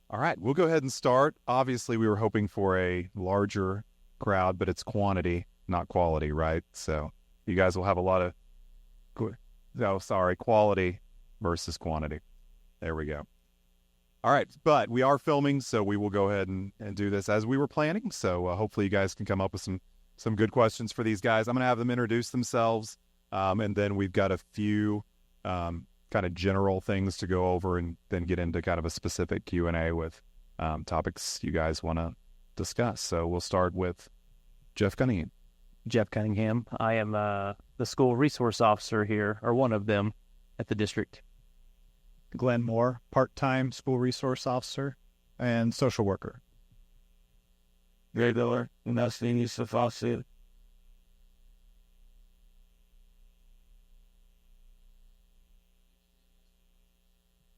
All right, we'll go ahead and start. Obviously, we were hoping for a larger crowd, but it's quantity, not quality, right? So you guys will have a lot of, quality versus quantity. There we go. All right, but we are filming, so we will go ahead and do this as we were planning. So hopefully you guys can come up with some good questions for these guys. I'm going to have them introduce themselves, and then we've got a few kind of general things to go over, and then get into kind of a specific Q&A with topics you guys want to discuss. So we'll start with Jeff Cunningham. Jeff Cunningham. I am the school resource officer here, or one of them, at the district. Glenn Moore, part-time school resource officer and social worker. Gray Miller, Nassim Yusuf Asif.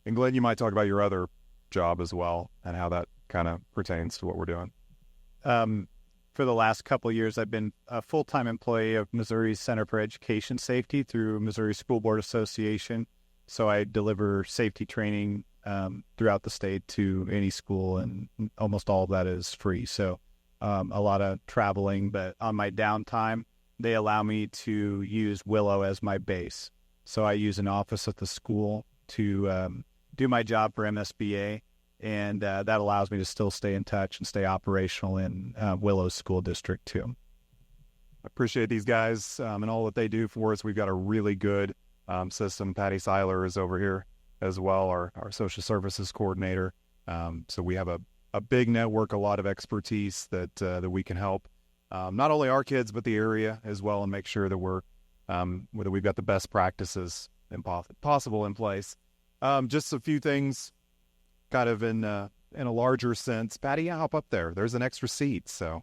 And Glenn, you might talk about your other job as well and how that kind of pertains to what we're doing. For the last couple of years, I've been a full-time employee of Missouri's Center for Education Safety through Missouri School Board Association. So I deliver safety training throughout the state to any school, and almost all of that is free. So a lot of traveling, but on my downtime, they allow me to use Willow as my base. So I use an office at the school to do my job for MSBA, and that allows me to still stay in touch and stay operational in Willow's school district too. I appreciate these guys and all that they do for us. We've got a really good system. Patty Seiler is over here as well, our social services coordinator. So we have a big network, a lot of expertise that we can help not only our kids, but the area as well, and make sure that that we've got the best practices possible in place. Just a few things kind of in a larger sense. Patty, hop up there. There's an extra seat. So,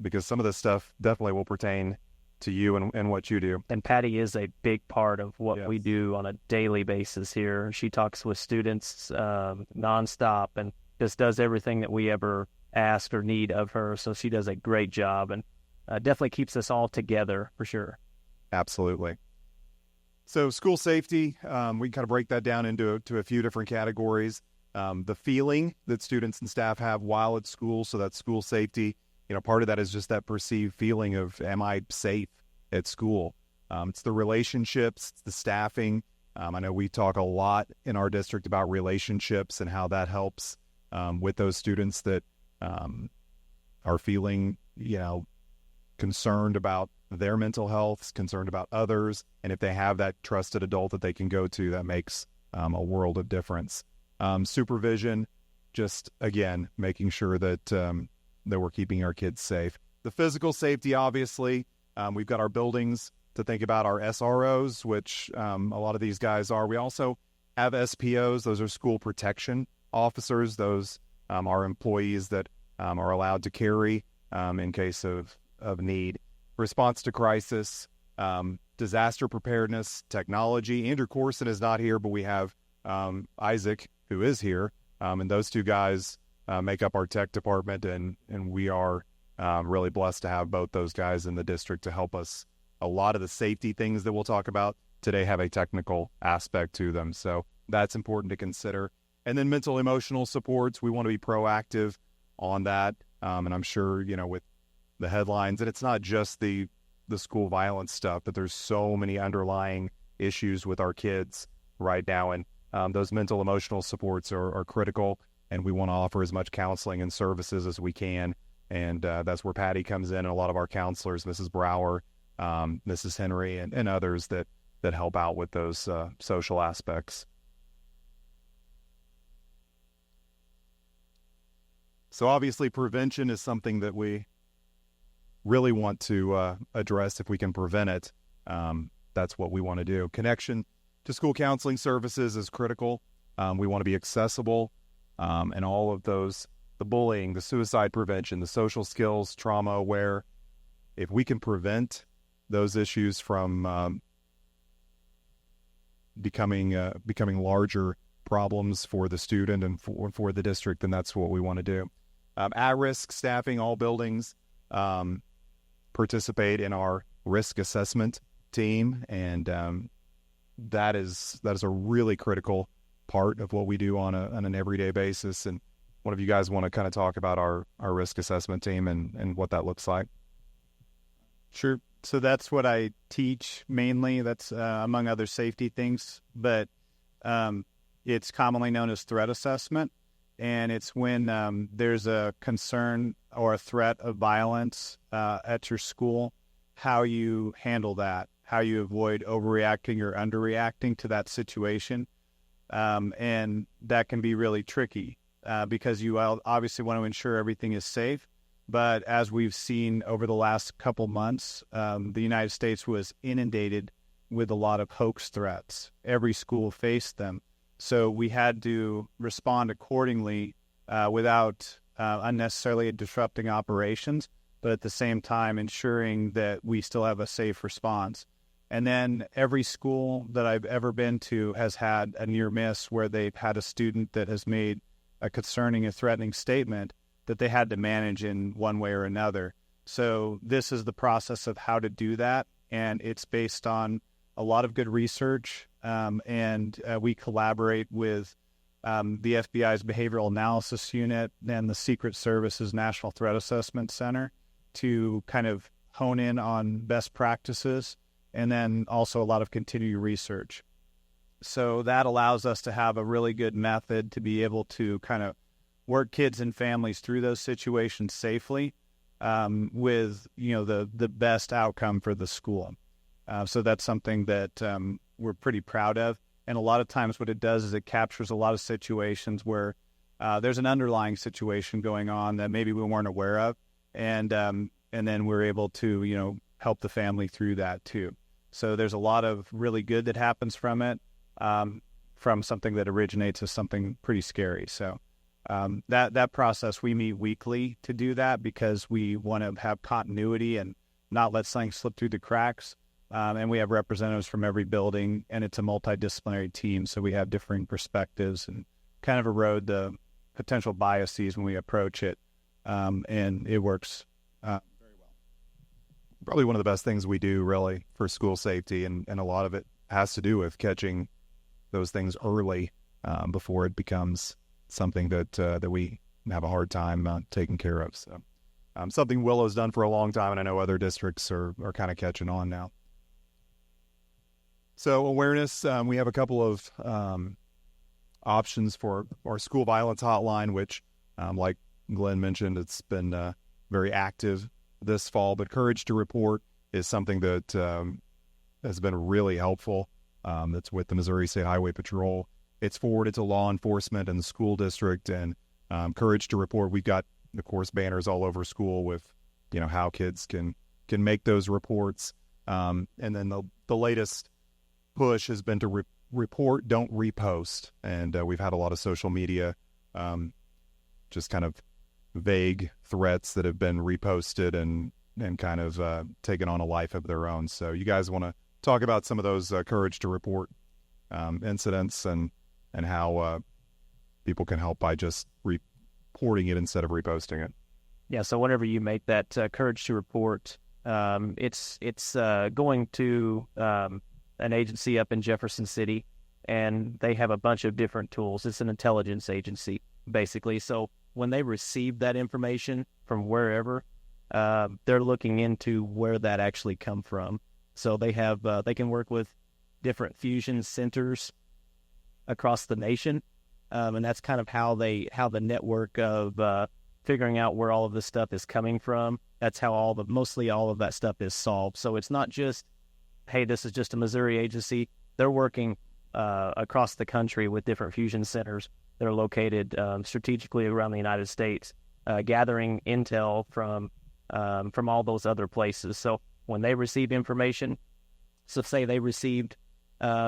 because some of this stuff definitely will pertain to you and what you do. And Patty is a big part of what we do on a daily basis here. She talks with students nonstop and just does everything that we ever ask or need of her. So she does a great job, and definitely keeps us all together for sure. Absolutely. So school safety, we can kind of break that down into a few different categories. The feeling that students and staff have while at school, so that's school safety. Part of that is just that perceived feeling of, am I safe at school? It's the relationships, it's the staffing. I know we talk a lot in our district about relationships and how that helps with those students that are feeling, concerned about their mental health, concerned about others. And if they have that trusted adult that they can go to, that makes a world of difference. Supervision, just, again, making sure that we're keeping our kids safe. The physical safety, obviously, we've got our buildings to think about, our SROs, which a lot of these guys are. We also have SPOs. Those are school protection officers. Those are employees that are allowed to carry in case of need. Response to crisis, disaster preparedness, technology. Andrew Corson is not here, but we have Isaac, who is here, and those two guys make up our tech department, and we are really blessed to have both those guys in the district to help us. A lot of the safety things that we'll talk about today have a technical aspect to them, so that's important to consider. And then mental emotional supports, we want to be proactive on that, and I'm sure, with the headlines, and it's not just the school violence stuff, but there's so many underlying issues with our kids right now, and those mental emotional supports are critical. And we want to offer as much counseling and services as we can. And that's where Patty comes in, and a lot of our counselors, Mrs. Brower, Mrs. Henry, and others that help out with those social aspects. So obviously prevention is something that we really want to address. If we can prevent it, that's what we want to do. Connection to school counseling services is critical. We want to be accessible. And all of those, the bullying, the suicide prevention, the social skills, trauma aware, if we can prevent those issues from becoming larger problems for the student and for the district, then that's what we want to do. At-risk staffing, all buildings participate in our risk assessment team, and that is a really critical part of what we do on an everyday basis. And one of you guys want to kind of talk about our risk assessment team and what that looks like? Sure. So that's what I teach mainly. That's among other safety things, but it's commonly known as threat assessment. And it's when there's a concern or a threat of violence at your school, how you handle that, how you avoid overreacting or underreacting to that situation. And that can be really tricky because you obviously want to ensure everything is safe. But as we've seen over the last couple months, the United States was inundated with a lot of hoax threats. Every school faced them. So we had to respond accordingly without unnecessarily disrupting operations, but at the same time ensuring that we still have a safe response. And then every school that I've ever been to has had a near miss where they've had a student that has made a concerning or threatening statement that they had to manage in one way or another. So this is the process of how to do that, and it's based on a lot of good research, and we collaborate with the FBI's Behavioral Analysis Unit and the Secret Service's National Threat Assessment Center to kind of hone in on best practices, and then also a lot of continuing research. So that allows us to have a really good method to be able to kind of work kids and families through those situations safely with, the best outcome for the school. So that's something that we're pretty proud of. And a lot of times what it does is it captures a lot of situations where there's an underlying situation going on that maybe we weren't aware of. And then we're able to, help the family through that too. So there's a lot of really good that happens from it, from something that originates as something pretty scary. So that process, we meet weekly to do that because we want to have continuity and not let something slip through the cracks. And we have representatives from every building, and it's a multidisciplinary team. So we have differing perspectives and kind of erode the potential biases when we approach it. And it works very well. Probably one of the best things we do really for school safety. And a lot of it has to do with catching those things early before it becomes something that we have a hard time taking care of. So something Willow's done for a long time, and I know other districts are kind of catching on now. So awareness, we have a couple of options for our school violence hotline, which, like Glenn mentioned, it's been very active this fall. But Courage to Report is something that has been really helpful. That's with the Missouri State Highway Patrol. It's forwarded to law enforcement and the school district. And Courage to Report, we've got, of course, banners all over school with, how kids can make those reports. And then the latest push has been to report, don't repost. And we've had a lot of social media, just kind of vague threats that have been reposted and kind of taken on a life of their own. So you guys want to talk about some of those Courage to Report incidents and how people can help by just reporting it instead of reposting it. Yeah, so whenever you make that Courage to Report, it's going to an agency up in Jefferson City, and they have a bunch of different tools. It's an intelligence agency, basically. So when they receive that information from wherever, they're looking into where that actually come from. So they have they can work with different fusion centers across the nation, and that's kind of how the network of figuring out where all of this stuff is coming from. That's how mostly all of that stuff is solved. So it's not just, hey, this is just a Missouri agency. They're working across the country with different fusion centers that are located strategically around the United States, gathering intel from all those other places. So when they receive information, so say they received,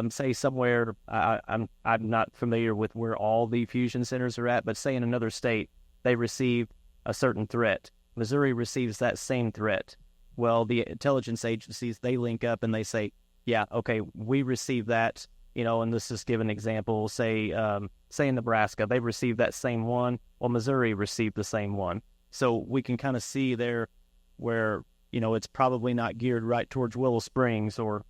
say somewhere, I'm not familiar with where all the fusion centers are at, but say in another state, they received a certain threat. Missouri receives that same threat. Well, the intelligence agencies, they link up and they say, yeah, okay, we received that, and let's just give an example. Say in Nebraska, they received that same one. Well, Missouri received the same one. So we can kind of see there where, it's probably not geared right towards Willow Springs or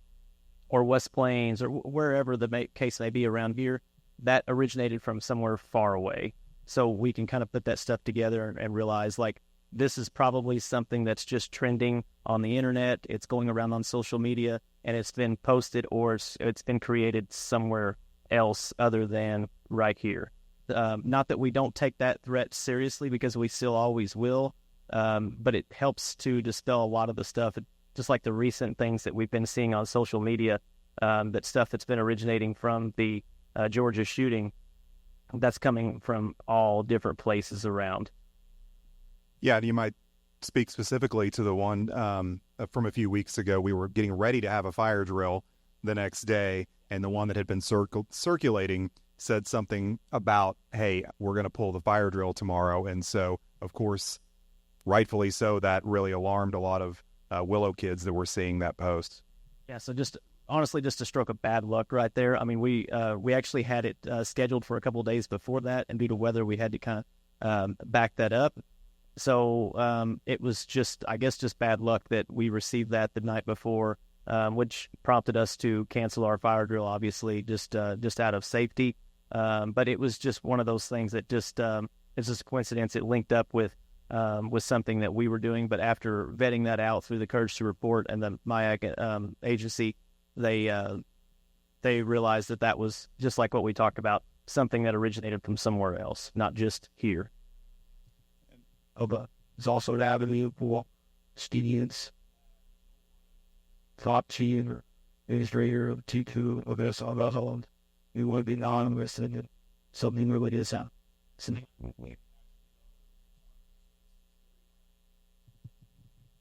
West Plains or wherever the case may be around here. That originated from somewhere far away. So we can kind of put that stuff together and realize, like, this is probably something that's just trending on the internet. It's going around on social media, and it's been posted or it's been created somewhere else other than right here. Not that we don't take that threat seriously, because we still always will, but it helps to dispel a lot of the stuff, just like the recent things that we've been seeing on social media, that stuff that's been originating from the Georgia shooting, that's coming from all different places around. Yeah, and you might speak specifically to the one from a few weeks ago. We were getting ready to have a fire drill the next day, and the one that had been circulating said something about, hey, we're going to pull the fire drill tomorrow. And so, of course, rightfully so, that really alarmed a lot of Willow kids that were seeing that post. Yeah, so just honestly, just a stroke of bad luck right there. I mean, we actually had it scheduled for a couple of days before that, and due to weather, we had to kind of back that up. So it was just, I guess, just bad luck that we received that the night before, which prompted us to cancel our fire drill, obviously, just out of safety. But it was just one of those things that just, it's just a coincidence. It linked up with something that we were doing. But after vetting that out through the Courage to Report and the MIAC agency, they realized that was just like what we talked about, something that originated from somewhere else, not just here. But it's also an avenue for students, top tier, administrator, T2, of this on the whole. We would be anonymous and something really is out.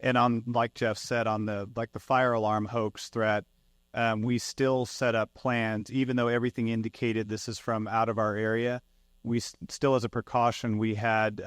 And on, like Jeff said, on the fire alarm hoax threat, we still set up plans, even though everything indicated this is from out of our area. We still, as a precaution, we had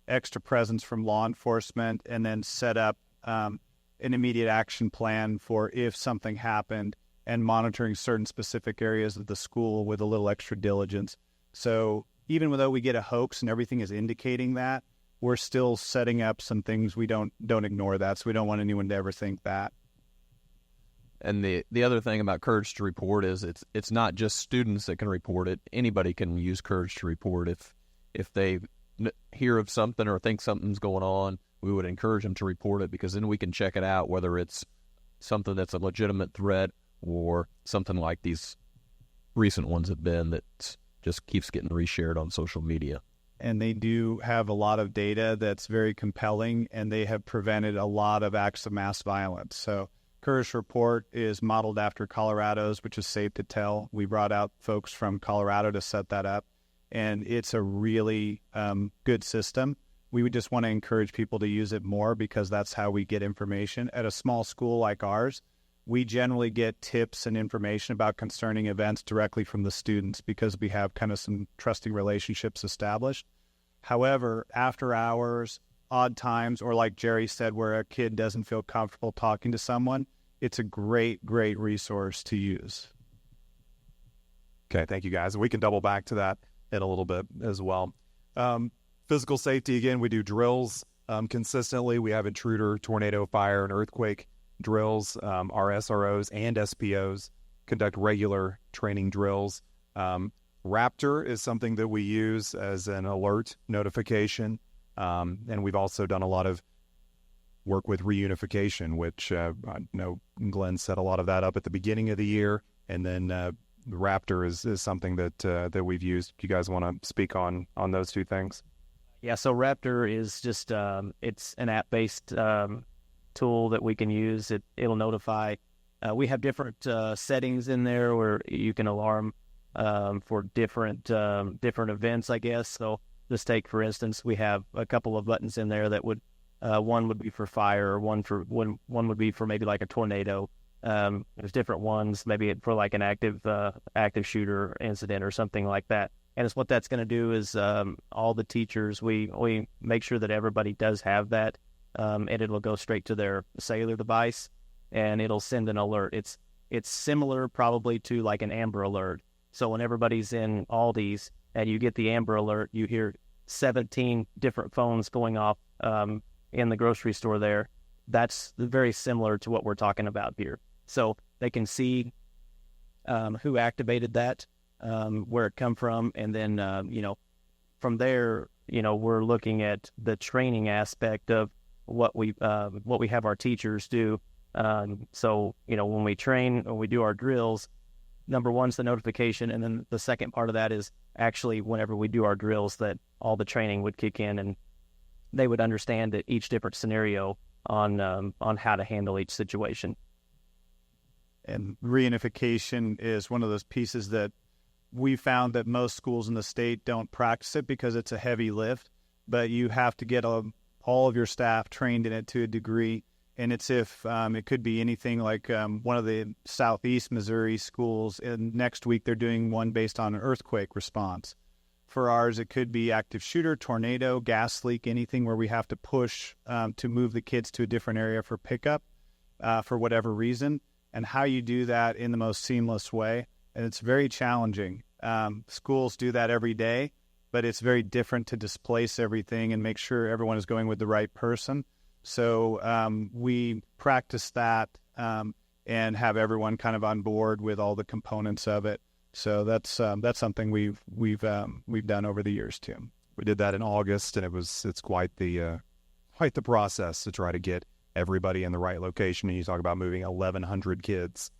extra presence from law enforcement, and then set up an immediate action plan for if something happened, and monitoring certain specific areas of the school with a little extra diligence. So even though we get a hoax and everything is indicating that, we're still setting up some things. We don't ignore that, so we don't want anyone to ever think that. And the other thing about Courage to Report is it's not just students that can report it. Anybody can use Courage to Report. If they hear of something or think something's going on, we would encourage them to report it, because then we can check it out, whether it's something that's a legitimate threat or something like these recent ones have been that just keeps getting reshared on social media. And they do have a lot of data that's very compelling, and they have prevented a lot of acts of mass violence. So Courage Report is modeled after Colorado's, which is Safe to Tell. We brought out folks from Colorado to set that up, and it's a really good system. We would just want to encourage people to use it more, because that's how we get information. At a small school like ours, we generally get tips and information about concerning events directly from the students, because we have kind of some trusting relationships established. However, after hours, odd times, or like Jerry said, where a kid doesn't feel comfortable talking to someone, it's a great, great resource to use. Okay, thank you, guys. We can double back to that in a little bit as well. Physical safety, again, we do drills consistently. We have intruder, tornado, fire, and earthquake drills. Our SROs and SPOs conduct regular training drills. Raptor is something that we use as an alert notification. And we've also done a lot of work with reunification, which I know Glenn set a lot of that up at the beginning of the year. And then the Raptor is something that we've used. Do you guys want to speak on those two things? Yeah, so Raptor is just, it's an app-based tool that we can use. It'll notify. We have different settings in there where you can alarm for different events, I guess. So just take, for instance, we have a couple of buttons in there that would, one would be for fire, one would be for maybe like a tornado. There's different ones, maybe for like an active shooter incident or something like that. And it's what that's going to do is all the teachers, we make sure that everybody does have that, and it'll go straight to their cellular device, and it'll send an alert. It's similar probably to like an Amber Alert. So when everybody's in Aldi's and you get the Amber Alert, you hear 17 different phones going off in the grocery store there. That's very similar to what we're talking about here. So they can see who activated that, where it come from, and then from there, we're looking at the training aspect of what we have our teachers do. So, when we train, when we do our drills, number one's the notification, and then the second part of that is actually whenever we do our drills that all the training would kick in and they would understand that each different scenario on how to handle each situation. And reunification is one of those pieces that we found that most schools in the state don't practice it because it's a heavy lift, but you have to get all of your staff trained in it to a degree. And it's it could be anything like one of the Southeast Missouri schools, and next week they're doing one based on an earthquake response. For ours, it could be active shooter, tornado, gas leak, anything where we have to push to move the kids to a different area for pickup for whatever reason, and how you do that in the most seamless way. And it's very challenging. Schools do that every day, but it's very different to displace everything and make sure everyone is going with the right person. So we practice that and have everyone kind of on board with all the components of it. So that's something we've done over the years too. We did that in August, and it's quite the process to try to get everybody in the right location. And you talk about moving 1,100 kids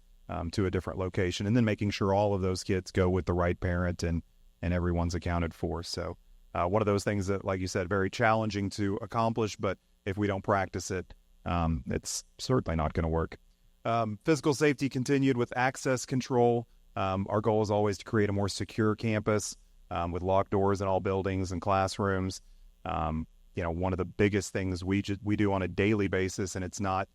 to a different location, and then making sure all of those kids go with the right parent and everyone's accounted for. So one of those things that, like you said, very challenging to accomplish, but if we don't practice it, it's certainly not going to work. Physical safety continued with access control. Our goal is always to create a more secure campus with locked doors in all buildings and classrooms. One of the biggest things we do on a daily basis, and it's not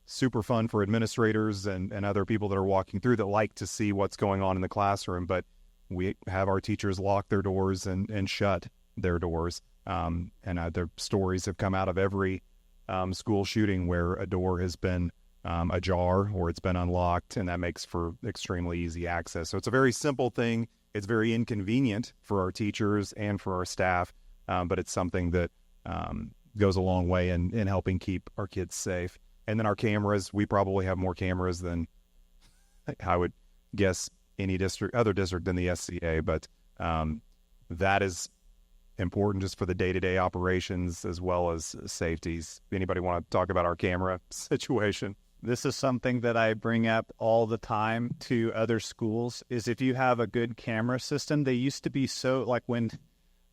super fun for administrators and other people that are walking through that like to see what's going on in the classroom, but we have our teachers lock their doors and shut their doors. And the stories have come out of every school shooting where a door has been ajar or it's been unlocked, and that makes for extremely easy access. So it's a very simple thing. It's very inconvenient for our teachers and for our staff, but it's something that goes a long way in helping keep our kids safe. And then our cameras, we probably have more cameras than I would guess any other district in the SCA, but that is important just for the day-to-day operations as well as safeties. Anybody want to talk about our camera situation? This is something that I bring up all the time to other schools, is if you have a good camera system. They used to be so, like when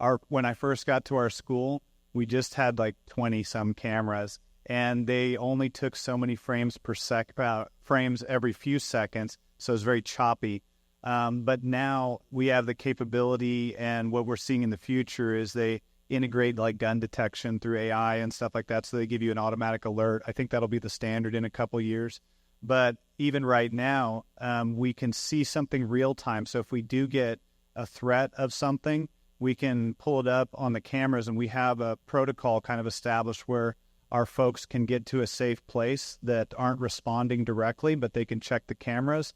I first got to our school, we just had like 20 some cameras, and they only took so many frames per frames every few seconds, so it's very choppy. But now we have the capability, and what we're seeing in the future is they integrate like gun detection through AI and stuff like that, so they give you an automatic alert. I think that'll be the standard in a couple of years. But even right now, we can see something real time. So if we do get a threat of something, we can pull it up on the cameras, and we have a protocol kind of established where our folks can get to a safe place that aren't responding directly, but they can check the cameras,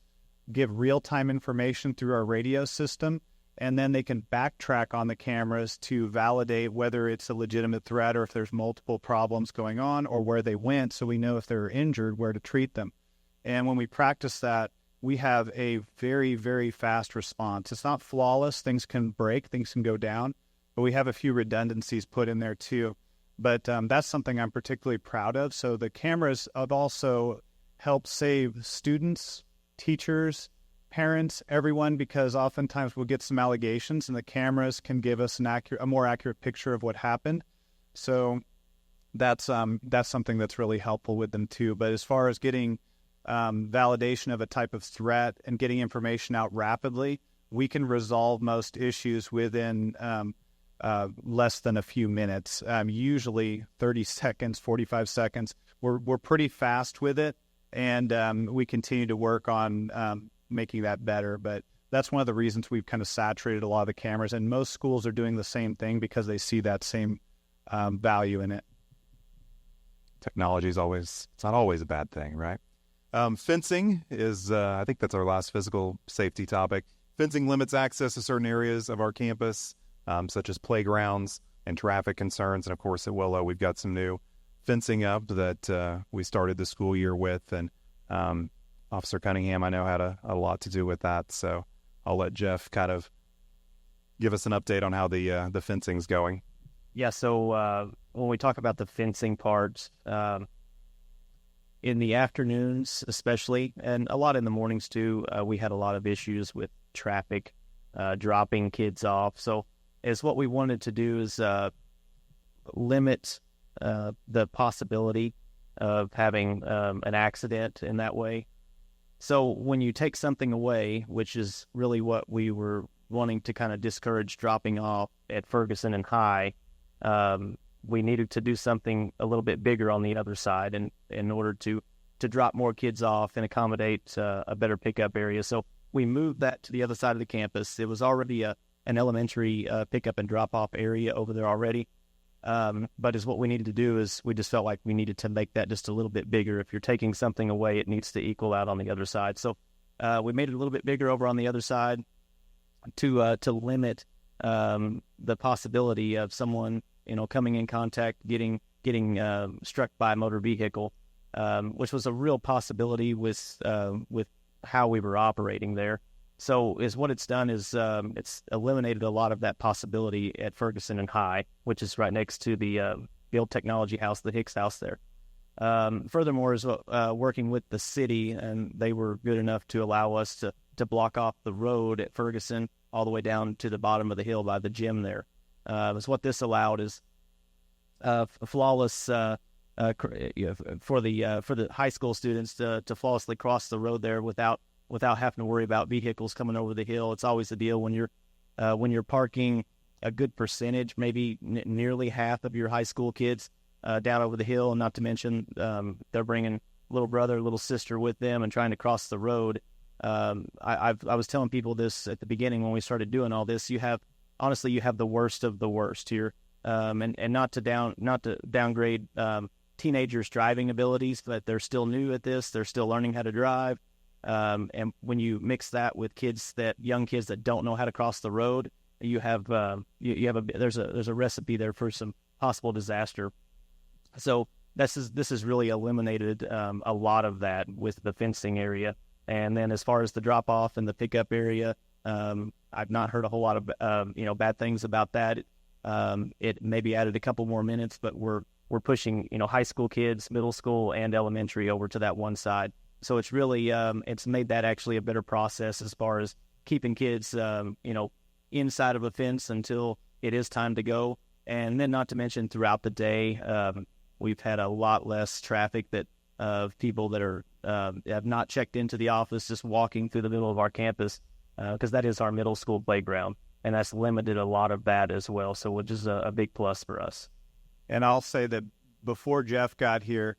give real-time information through our radio system, and then they can backtrack on the cameras to validate whether it's a legitimate threat or if there's multiple problems going on or where they went, so we know if they're injured, where to treat them. And when we practice that, we have a very, very fast response. It's not flawless. Things can break, things can go down, but we have a few redundancies put in there too. But that's something I'm particularly proud of. So the cameras have also helped save students, teachers, parents, everyone, because oftentimes we'll get some allegations and the cameras can give us a more accurate picture of what happened. So that's something that's really helpful with them too. But as far as getting validation of a type of threat and getting information out rapidly, we can resolve most issues within less than a few minutes, usually 30 seconds, 45 seconds. We're pretty fast with it, and we continue to work on making that better. But that's one of the reasons we've kind of saturated a lot of the cameras, and most schools are doing the same thing because they see that same value in it. Technology is it's not always a bad thing, right? Fencing is, I think that's our last physical safety topic. Fencing limits access to certain areas of our campus, such as playgrounds and traffic concerns. And of course, at Willow, we've got some new fencing up that we started the school year with. And Officer Cunningham, I know, had a lot to do with that. So I'll let Jeff kind of give us an update on how the fencing's going. Yeah, so when we talk about the fencing part, in the afternoons especially, and a lot in the mornings too, we had a lot of issues with traffic, dropping kids off. So what we wanted to do is limit the possibility of having an accident in that way. So when you take something away, which is really what we were wanting to kind of discourage dropping off at Ferguson and High, we needed to do something a little bit bigger on the other side in order to drop more kids off and accommodate a better pickup area. So we moved that to the other side of the campus. It was already an elementary pickup and drop-off area over there already. But what we needed to do is we just felt like we needed to make that just a little bit bigger. If you're taking something away, it needs to equal out on the other side. So we made it a little bit bigger over on the other side to limit the possibility of someone coming in contact, getting struck by a motor vehicle, which was a real possibility with how we were operating there. So what it's done is it's eliminated a lot of that possibility at Ferguson and High, which is right next to the old technology house, the Hicks house there. Furthermore, is working with the city, and they were good enough to allow us to block off the road at Ferguson all the way down to the bottom of the hill by the gym there. What this allowed is flawless for the high school students to flawlessly cross the road there without having to worry about vehicles coming over the hill. It's always the deal when you're parking a good percentage, maybe nearly half of your high school kids down over the hill, and not to mention they're bringing little brother, little sister with them and trying to cross the road. I was telling people this at the beginning when we started doing all this. You have the worst of the worst here, and not to downgrade teenagers' driving abilities, but they're still new at this. They're still learning how to drive. And when you mix that with young kids that don't know how to cross the road, there's a recipe there for some possible disaster. So this has really eliminated a lot of that with the fencing area. And then as far as the drop off and the pickup area, I've not heard a whole lot of bad things about that. It maybe added a couple more minutes, but we're pushing high school kids, middle school, and elementary over to that one side. So it's really it's made that actually a better process as far as keeping kids inside of a fence until it is time to go. And then not to mention throughout the day, we've had a lot less traffic of people that are have not checked into the office, just walking through the middle of our campus, because that is our middle school playground, and that's limited a lot of that as well. So which is a big plus for us. And I'll say that before Jeff got here,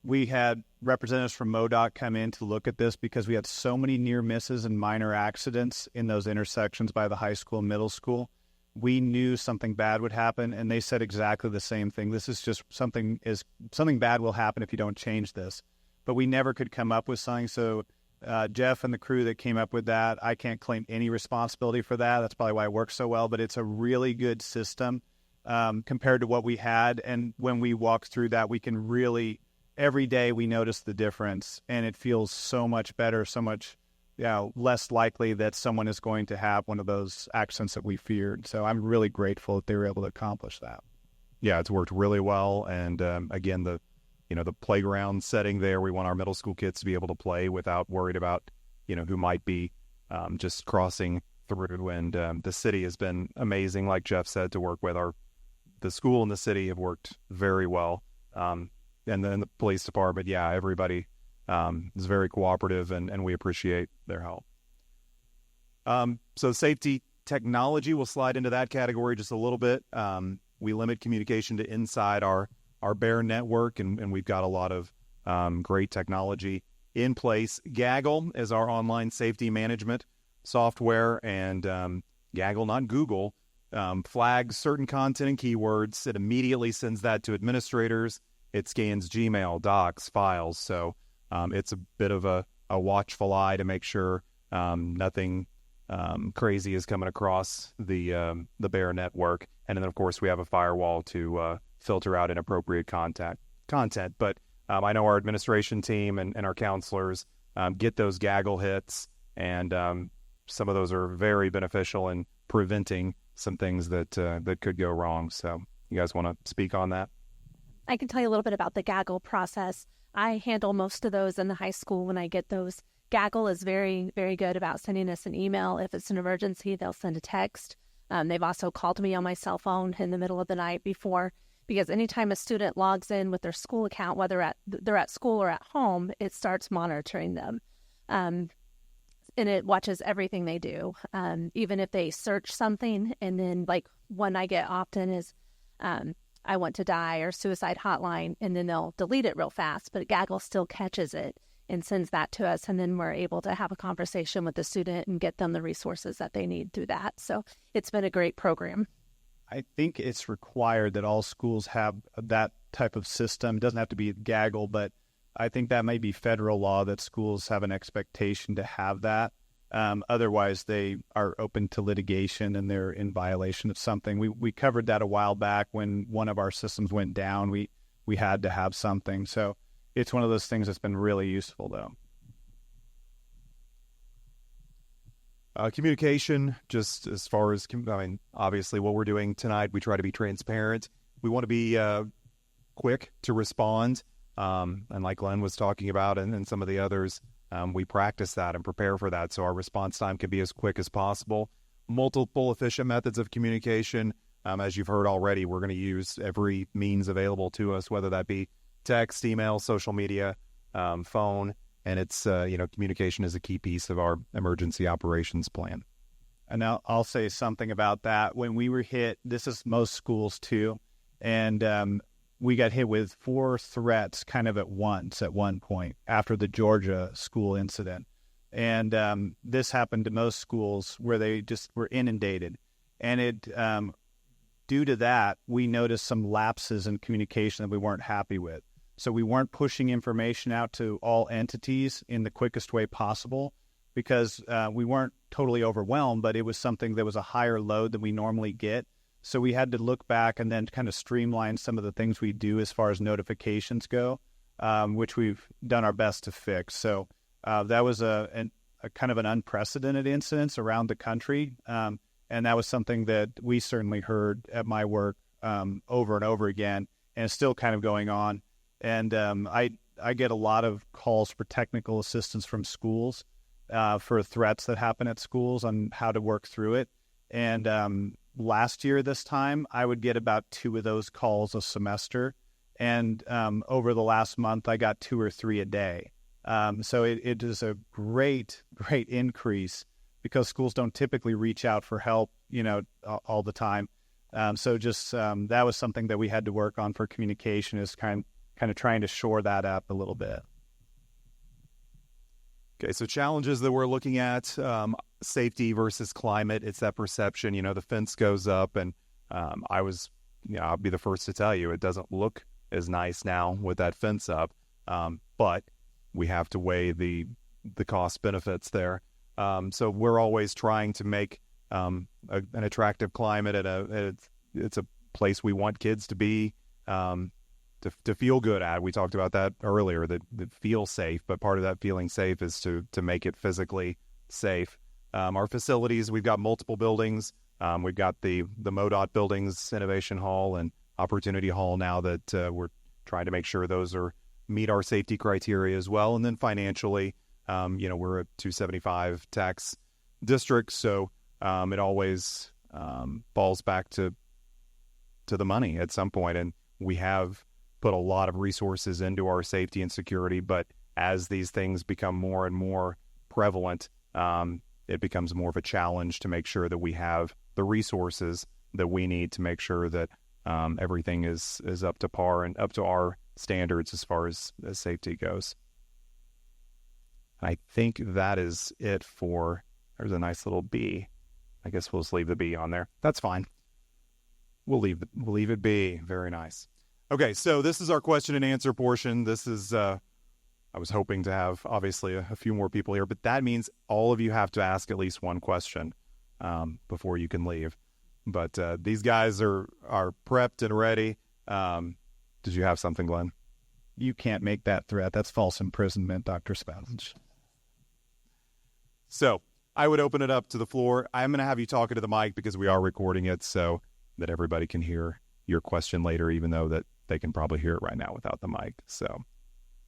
we had representatives from MoDOT come in to look at this because we had so many near misses and minor accidents in those intersections by the high school and middle school. We knew something bad would happen, and they said exactly the same thing. This is just something bad will happen if you don't change this. But we never could come up with something. So Jeff and the crew that came up with that, I can't claim any responsibility for that. That's probably why it works so well. But it's a really good system compared to what we had. And when we walk through that, we can really, every day we notice the difference, and it feels so much better, so much less likely that someone is going to have one of those accidents that we feared. So I'm really grateful that they were able to accomplish that. Yeah, it's worked really well. And again, the playground setting there, we want our middle school kids to be able to play without worried about, who might be just crossing through. And the city has been amazing, like Jeff said, to work with. The school and the city have worked very well. And then the police department, everybody is very cooperative, and we appreciate their help. So safety technology will slide into that category just a little bit. We limit communication to inside our Bear network, and we've got a lot of great technology in place. Gaggle is our online safety management software, and Gaggle, not Google, flags certain content and keywords. It immediately sends that to administrators. It scans Gmail, docs, files. So it's a bit of a watchful eye to make sure nothing crazy is coming across the Bear network. And then, of course, we have a firewall to filter out inappropriate content. But I know our administration team and our counselors get those gaggle hits, and some of those are very beneficial in preventing some things that that could go wrong. So you guys want to speak on that? I can tell you a little bit about the gaggle process. I handle most of those in the high school when I get those. Gaggle is very, very good about sending us an email. If it's an emergency, they'll send a text. They've also called me on my cell phone in the middle of the night before, because anytime a student logs in with their school account, whether they're at school or at home, it starts monitoring them. And it watches everything they do. Even if they search something, and then like one I get often is I want to die or suicide hotline, and then they'll delete it real fast, but Gaggle still catches it and sends that to us, and then we're able to have a conversation with the student and get them the resources that they need through that. So it's been a great program. I think it's required that all schools have that type of system. It doesn't have to be Gaggle, but I think that may be federal law that schools have an expectation to have that. Otherwise, they are open to litigation and they're in violation of something. We covered that a while back when one of our systems went down. We had to have something. So it's one of those things that's been really useful, though. Communication, just as far as, obviously what we're doing tonight, we try to be transparent. We want to be quick to respond. And like Glenn was talking about, and some of the others, we practice that and prepare for that. So our response time can be as quick as possible. Multiple efficient methods of communication. As you've heard already, we're going to use every means available to us, whether that be text, email, social media, phone. And it's, communication is a key piece of our emergency operations plan. And I'll say something about that. When we were hit, this is most schools too, and we got hit with 4 threats kind of at once at one point after the Georgia school incident. And this happened to most schools where they just were inundated. And it due to that, we noticed some lapses in communication that we weren't happy with. So we weren't pushing information out to all entities in the quickest way possible, because we weren't totally overwhelmed, but it was something that was a higher load than we normally get. So we had to look back and then kind of streamline some of the things we do as far as notifications go, which we've done our best to fix. So that was a kind of an unprecedented incident around the country. And that was something that we certainly heard at my work over and over again, and it's still kind of going on. And I get a lot of calls for technical assistance from schools for threats that happen at schools on how to work through it. And last year this time, I would get about 2 of those calls a semester. And over the last month, I got 2 or 3 a day. So it is a great increase, because schools don't typically reach out for help, all the time. So just that was something that we had to work on for communication, is kind of trying to shore that up a little bit. Okay, so challenges that we're looking at, safety versus climate. It's that perception. The fence goes up, and I'll be the first to tell you, it doesn't look as nice now with that fence up, but we have to weigh the cost benefits there. So we're always trying to make an attractive climate, and it's a place we want kids to be, to feel good at. We talked about that earlier, that feel safe, but part of that feeling safe is to make it physically safe. Our facilities, we've got multiple buildings. We've got the MoDOT buildings, Innovation Hall and Opportunity Hall now, that we're trying to make sure those meet our safety criteria as well. And then financially, we're a 275 tax district, so it always falls back to the money at some point. And we have put a lot of resources into our safety and security, but as these things become more and more prevalent, it becomes more of a challenge to make sure that we have the resources that we need to make sure that everything is up to par and up to our standards as far as safety goes. I think that is it for, there's a nice little B. I guess we'll just leave the B on there. That's fine. We'll leave it be. Very nice. Okay, so this is our question and answer portion. This is, I was hoping to have, obviously, a few more people here, but that means all of you have to ask at least one question before you can leave. But these guys are prepped and ready. Did you have something, Glenn? You can't make that threat. That's false imprisonment, Dr. Spounge. So I would open it up to the floor. I'm going to have you talk into the mic because we are recording it so that everybody can hear your question later, even though that they can probably hear it right now without the mic. So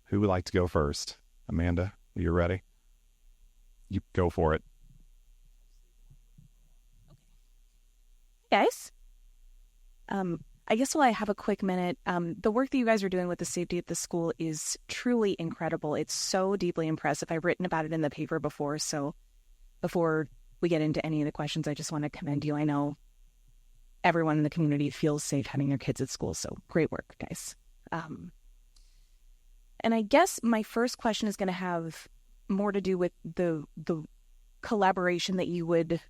who would like to go first? Amanda, are you ready? You go for it. Guys, I guess while I have a quick minute, the work that you guys are doing with the safety at the school is truly incredible. It's so deeply impressive. I've written about it in the paper before, so before we get into any of the questions, I just want to commend you. I know everyone in the community feels safe having their kids at school, so great work, guys. And I guess my first question is going to have more to do with the collaboration that you would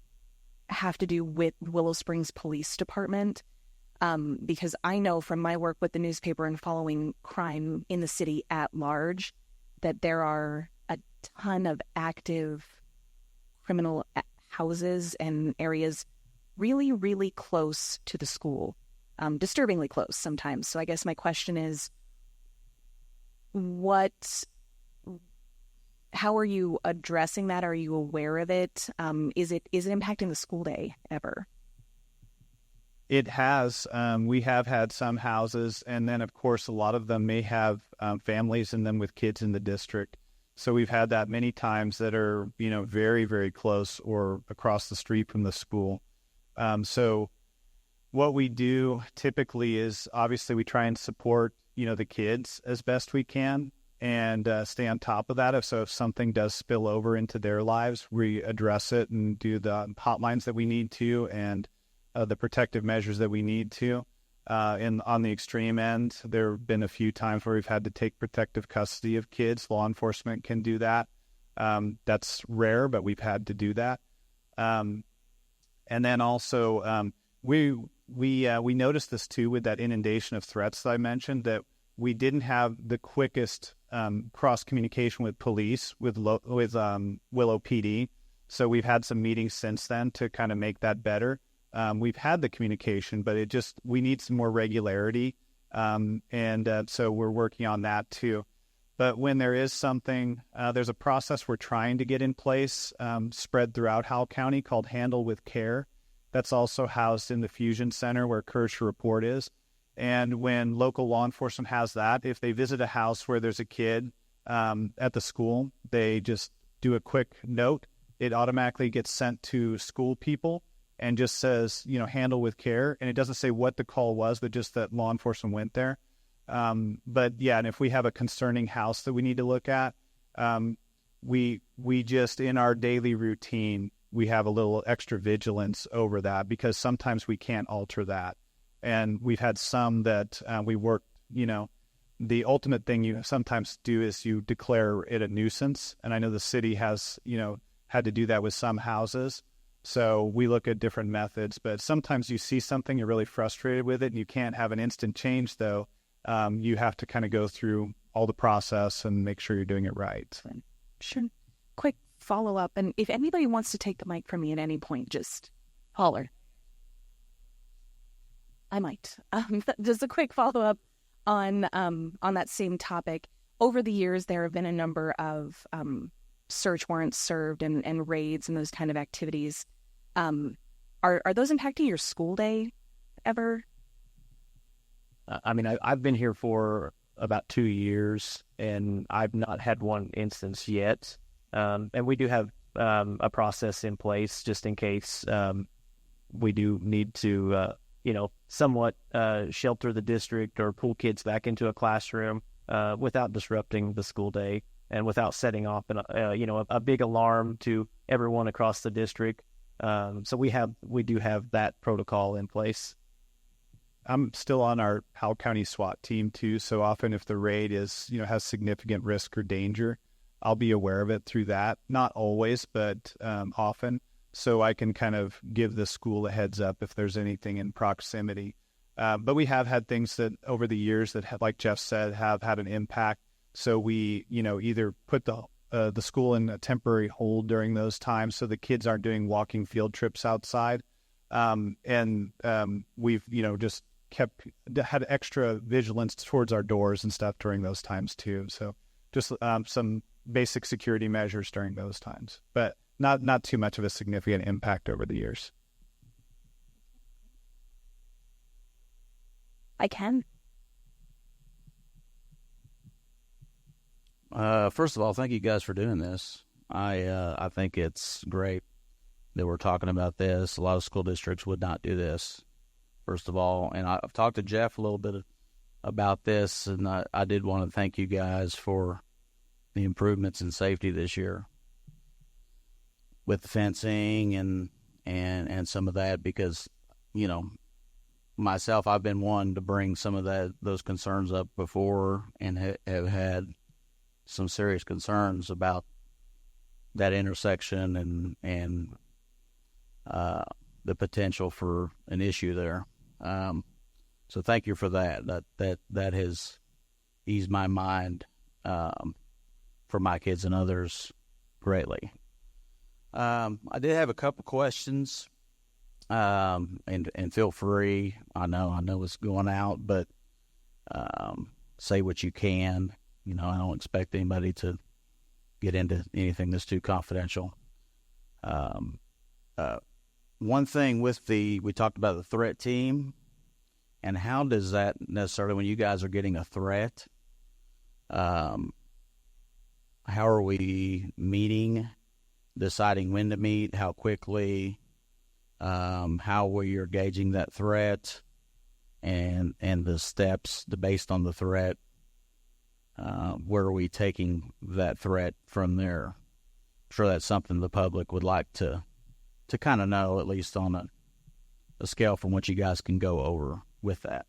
have to do with Willow Springs Police Department, because I know from my work with the newspaper and following crime in the city at large that there are a ton of active criminal houses and areas really, really close to the school, disturbingly close sometimes. So I guess my question is, how are you addressing that? Are you aware of it? Is it impacting the school day ever? It has. We have had some houses, and then, of course, a lot of them may have families in them with kids in the district. So we've had that many times that are, very, very close or across the street from the school. So what we do typically is, obviously, we try and support, the kids as best we can and stay on top of that. If something does spill over into their lives, we address it and do the hotlines that we need to and the protective measures that we need to. And on the extreme end, there have been a few times where we've had to take protective custody of kids. Law enforcement can do that. That's rare, but we've had to do that. And then also, we noticed this too with that inundation of threats that I mentioned, that we didn't have the quickest cross communication with police with Willow PD. So we've had some meetings since then to kind of make that better. We've had the communication, but we need some more regularity. So we're working on that too. But when there is something, there's a process we're trying to get in place, spread throughout Howell County, called Handle with Care. That's also housed in the Fusion Center where Courage to Report is. And when local law enforcement has that, if they visit a house where there's a kid at the school, they just do a quick note. It automatically gets sent to school people and just says, handle with care. And it doesn't say what the call was, but just that law enforcement went there. But yeah, and if we have a concerning house that we need to look at, we just, in our daily routine, we have a little extra vigilance over that because sometimes we can't alter that. And we've had some that we work, the ultimate thing you sometimes do is you declare it a nuisance. And I know the city has, had to do that with some houses. So we look at different methods, but sometimes you see something, you're really frustrated with it, and you can't have an instant change, though. You have to kind of go through all the process and make sure you're doing it right. Sure. Quick follow-up, and if anybody wants to take the mic from me at any point, just holler. I might. Just a quick follow-up on that same topic. Over the years, there have been a number of search warrants served and raids and those kind of activities. Are those impacting your school day ever? I've been here for about 2 years, and I've not had one instance yet. And we do have a process in place just in case we do need to, somewhat shelter the district or pull kids back into a classroom without disrupting the school day and without setting off a big alarm to everyone across the district. So we do have that protocol in place. I'm still on our Howell County SWAT team too. So often if the raid is, has significant risk or danger, I'll be aware of it through that. Not always, but often. So I can kind of give the school a heads up if there's anything in proximity. But we have had things that over the years that have, like Jeff said, have had an impact. So we, either put the school in a temporary hold during those times so the kids aren't doing walking field trips outside. We've, just had extra vigilance towards our doors and stuff during those times too. So just some basic security measures during those times. But not too much of a significant impact over the years. I can. First of all, thank you guys for doing this. I think it's great that we're talking about this. A lot of school districts would not do this, first of all. And I've talked to Jeff a little bit about this, and I did want to thank you guys for the improvements in safety this year with the fencing and some of that, because, you know, myself, I've been one to bring some of those concerns up before, and have had some serious concerns about that intersection and the potential for an issue there. So thank you for that. That has eased my mind for my kids and others greatly. I did have a couple questions, and feel free. I know it's going out, but say what you can. You know, I don't expect anybody to get into anything that's too confidential. One thing we talked about the threat team, and how does that necessarily, when you guys are getting a threat, how are we meeting, deciding when to meet, how quickly, how we are gauging that threat, and the steps based on the threat, where are we taking that threat from there? I'm sure that's something the public would like to kind of know, at least on a scale from what you guys can go over with that.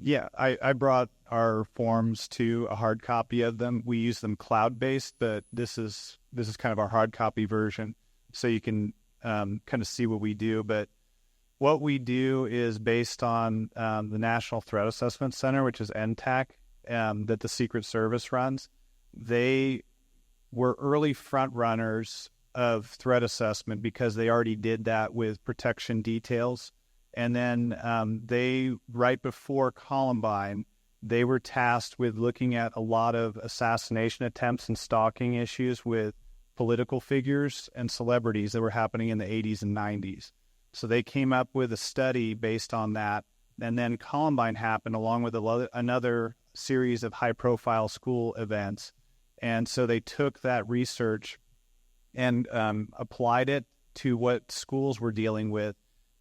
Yeah, I brought our forms to a hard copy of them. We use them cloud-based, but this is kind of our hard copy version, so you can kind of see what we do. But what we do is based on the National Threat Assessment Center, which is NTAC, that the Secret Service runs. They were early front runners of threat assessment because they already did that with protection details. And then they, right before Columbine, they were tasked with looking at a lot of assassination attempts and stalking issues with political figures and celebrities that were happening in the 80s and 90s. So they came up with a study based on that. And then Columbine happened along with another series of high-profile school events. And so they took that research and applied it to what schools were dealing with,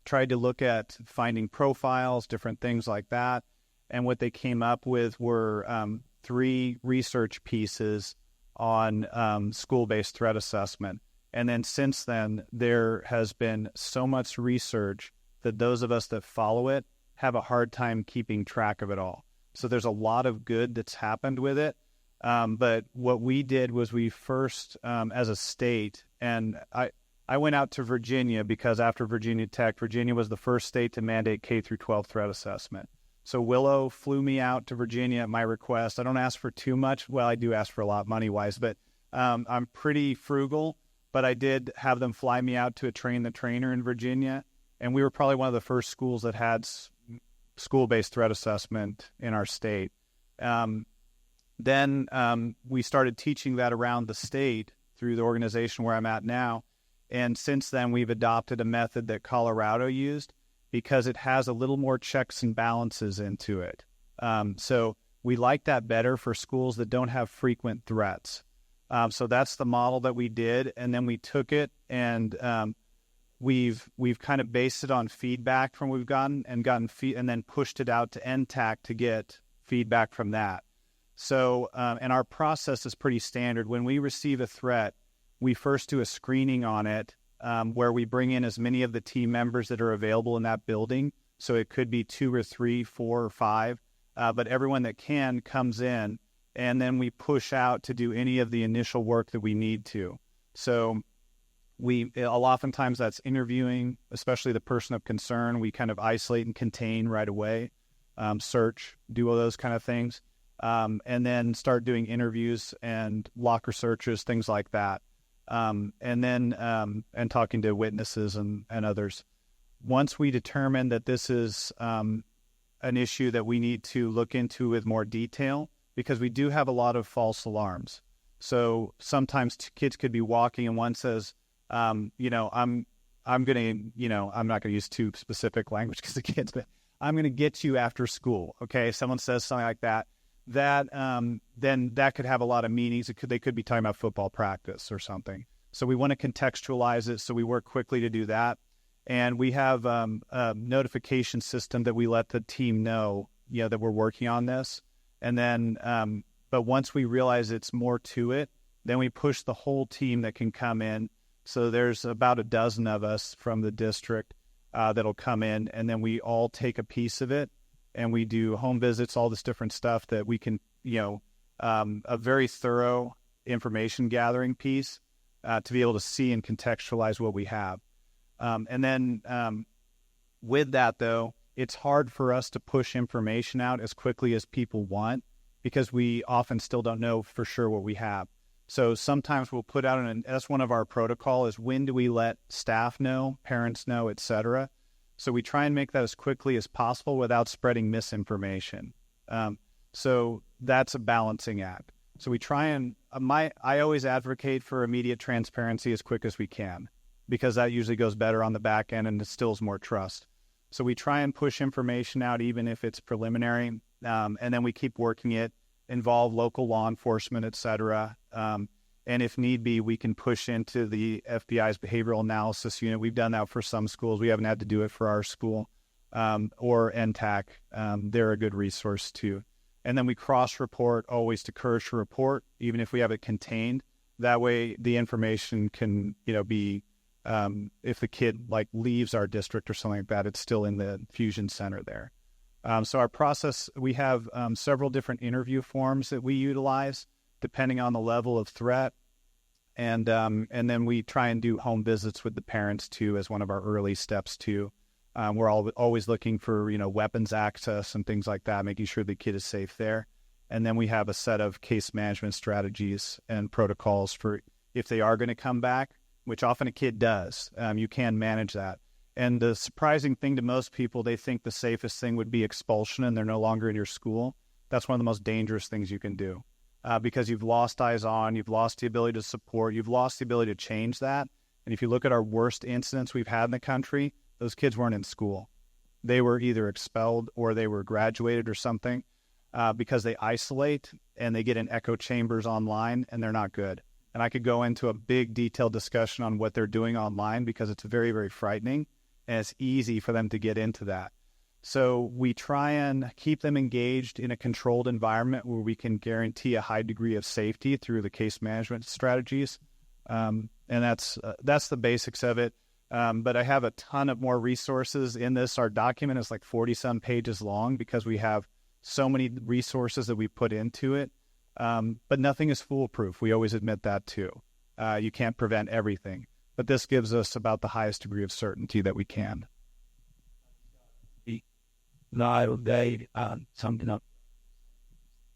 tried to look at finding profiles, different things like that. And what they came up with were 3 research pieces on school-based threat assessment. And then since then, there has been so much research that those of us that follow it have a hard time keeping track of it all. So there's a lot of good that's happened with it. But what we did was we first, as a state, and I went out to Virginia because after Virginia Tech, Virginia was the first state to mandate K-12 threat assessment. So Willow flew me out to Virginia at my request. I don't ask for too much. Well, I do ask for a lot money-wise, but I'm pretty frugal. But I did have them fly me out to a Train the Trainer in Virginia, and we were probably one of the first schools that had school-based threat assessment in our state. Then we started teaching that around the state through the organization where I'm at now. And since then, we've adopted a method that Colorado used because it has a little more checks and balances into it. So we like that better for schools that don't have frequent threats. So that's the model that we did. And then we took it and we've kind of based it on feedback from what we've gotten and then pushed it out to NTAC to get feedback from that. So, and our process is pretty standard. When we receive a threat, we first do a screening on it where we bring in as many of the team members that are available in that building. So it could be 2 or 3, 4 or 5, but everyone that can comes in, and then we push out to do any of the initial work that we need to. So oftentimes that's interviewing, especially the person of concern. We kind of isolate and contain right away, search, do all those kind of things. And then start doing interviews and locker searches, things like that. And then talking to witnesses and others. Once we determine that this is an issue that we need to look into with more detail, because we do have a lot of false alarms. So sometimes kids could be walking and one says, I'm gonna, I'm not gonna use too specific language because the kids, but I'm gonna get you after school. Okay, if someone says something like that, then that could have a lot of meanings. They could be talking about football practice or something. So we want to contextualize it. So we work quickly to do that, and we have a notification system that we let the team know, that we're working on this, and then, but once we realize it's more to it, then we push the whole team that can come in. So there's about a dozen of us from the district that'll come in, and then we all take a piece of it, and we do home visits, all this different stuff that we can, a very thorough information gathering piece to be able to see and contextualize what we have. And then with that, though, it's hard for us to push information out as quickly as people want because we often still don't know for sure what we have. So sometimes we'll put out that's one of our protocol is when do we let staff know, parents know, et cetera. So we try and make that as quickly as possible without spreading misinformation. So that's a balancing act. So we try and I always advocate for immediate transparency as quick as we can because that usually goes better on the back end and instills more trust. So we try and push information out even if it's preliminary, and then we keep working it, involve local law enforcement, et cetera. And if need be, we can push into the FBI's behavioral analysis unit. We've done that for some schools. We haven't had to do it for our school, or NTAC. They're a good resource too. And then we cross-report always to Courage to Report, even if we have it contained. That way the information can, be, if the kid leaves our district or something like that, it's still in the fusion center there. So our process, we have several different interview forms that we utilize depending on the level of threat. And then we try and do home visits with the parents too as one of our early steps too. We're always looking for, weapons access and things like that, making sure the kid is safe there. And then we have a set of case management strategies and protocols for if they are going to come back, which often a kid does. You can manage that. And the surprising thing to most people, they think the safest thing would be expulsion and they're no longer in your school. That's one of the most dangerous things you can do because you've lost eyes on, you've lost the ability to support, you've lost the ability to change that. And if you look at our worst incidents we've had in the country, those kids weren't in school. They were either expelled or they were graduated or something because they isolate and they get in echo chambers online and they're not good. And I could go into a big detailed discussion on what they're doing online because it's very, very frightening. And it's easy for them to get into that. So we try and keep them engaged in a controlled environment where we can guarantee a high degree of safety through the case management strategies. And that's the basics of it. But I have a ton of more resources in this. Our document is 40-some pages long because we have so many resources that we put into it. But nothing is foolproof. We always admit that too. You can't prevent everything. But this gives us about the highest degree of certainty that we can. Something up.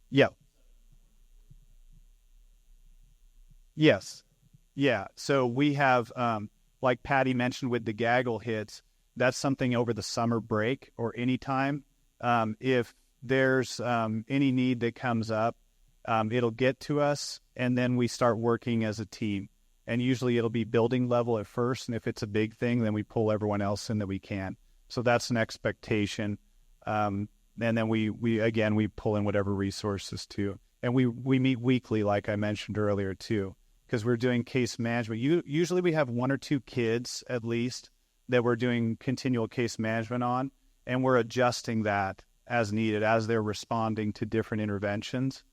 Yeah. Yes. Yeah. So we have, like Patty mentioned with the gaggle hits, that's something over the summer break or any time. If there's any need that comes up, it'll get to us, and then we start working as a team. And usually it'll be building level at first, and if it's a big thing, then we pull everyone else in that we can. So that's an expectation. And then we pull in whatever resources too. And we meet weekly, like I mentioned earlier too, because we're doing case management. Usually we have one or two kids at least that we're doing continual case management on, and we're adjusting that as needed as they're responding to different interventions.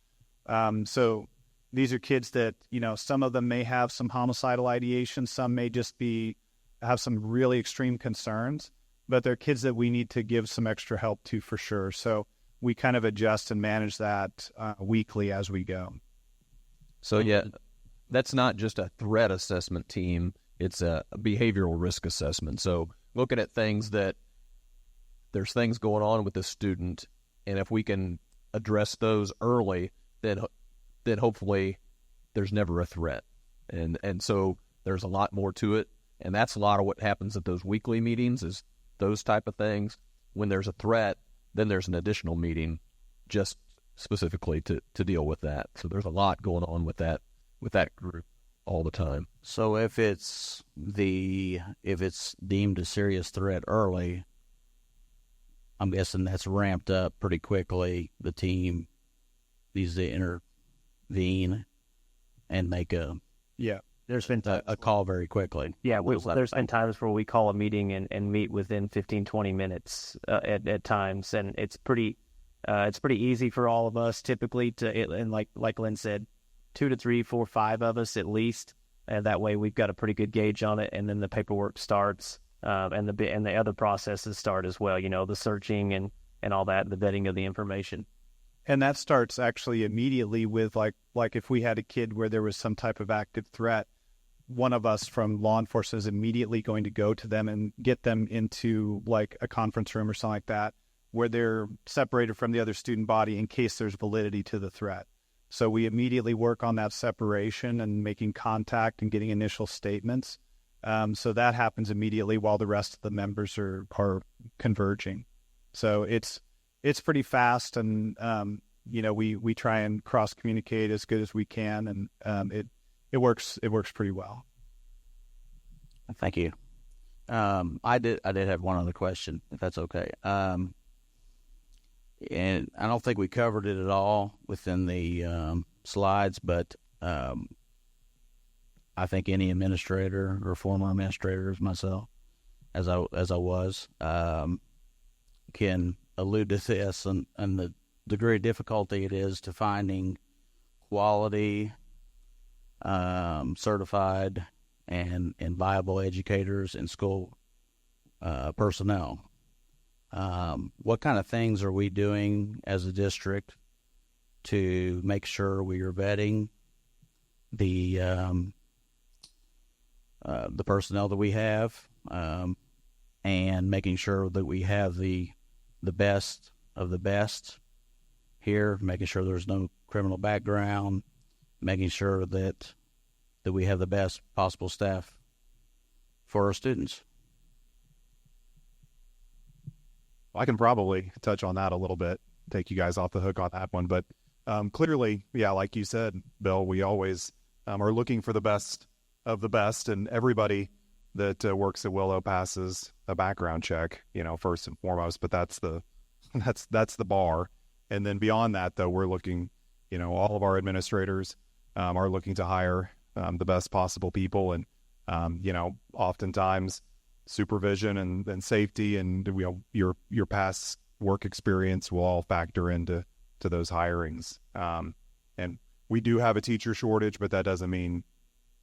So these are kids that, some of them may have some homicidal ideation. Some may just have some really extreme concerns, but they're kids that we need to give some extra help to for sure. So we kind of adjust and manage that weekly as we go. So yeah, that's not just a threat assessment team. It's a behavioral risk assessment. So looking at things that there's things going on with the student, and if we can address those early, then hopefully there's never a threat. And so there's a lot more to it. And that's a lot of what happens at those weekly meetings is those type of things. When there's a threat, then there's an additional meeting just specifically to deal with that. So there's a lot going on with that group. all the time. So if it's deemed a serious threat early, I'm guessing that's ramped up pretty quickly. The team needs to intervene and make There's been a call very quickly. Yeah, there's been times where we call a meeting and meet within 15, 20 minutes at times, and it's pretty easy for all of us typically and like Lynn said, 2 to 3, 4, 5 of us at least, and that way we've got a pretty good gauge on it, and then the paperwork starts, and the other processes start as well. The searching and all that, the vetting of the information. And that starts actually immediately with like if we had a kid where there was some type of active threat, one of us from law enforcement is immediately going to go to them and get them into like a conference room or something like that, where they're separated from the other student body in case there's validity to the threat. So we immediately work on that separation and making contact and getting initial statements. So that happens immediately while the rest of the members are converging. So it's pretty fast, and we try and cross communicate as good as we can, and it works pretty well. Thank you. I did have one other question, if that's okay. And I don't think we covered it at all within the slides, but I think any administrator or former administrator as myself, as I was, can allude to this and the degree of difficulty it is to finding quality, certified, and viable educators and school personnel. What kind of things are we doing as a district to make sure we are vetting the personnel that we have, and making sure that we have the best of the best here, making sure there's no criminal background, making sure that we have the best possible staff for our students? I can probably touch on that a little bit, take you guys off the hook on that one. But clearly, yeah, like you said, Bill, we always are looking for the best of the best, and everybody that works at Willow passes a background check, first and foremost. But that's the bar. And then beyond that, though, we're looking, all of our administrators are looking to hire the best possible people, and oftentimes supervision and safety and your past work experience will all factor into those hirings. And we do have a teacher shortage, but that doesn't mean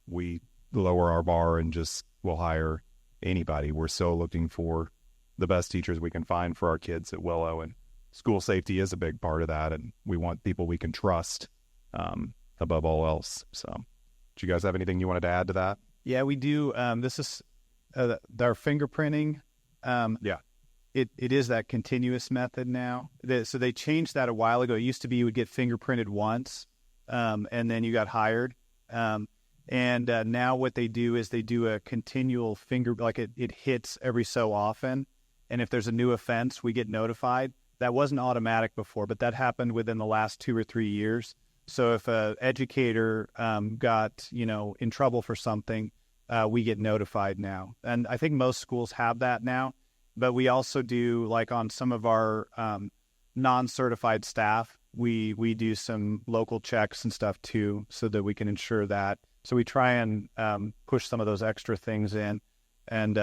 we lower our bar and just will hire anybody. We're still looking for the best teachers we can find for our kids at Willow, and school safety is a big part of that, and we want people we can trust above all else. So do you guys have anything you wanted to add to that? Yeah, we do. This is our fingerprinting. It is that continuous method now. So they changed that a while ago. It used to be you would get fingerprinted once, and then you got hired. And now what they do is they do a continual finger, like it hits every so often. And if there's a new offense, we get notified. That wasn't automatic before, but that happened within the last 2 or 3 years. So if an educator got, in trouble for something, we get notified now. And I think most schools have that now. But we also do, like on some of our non-certified staff, we do some local checks and stuff too, so that we can ensure that. So we try and push some of those extra things in, and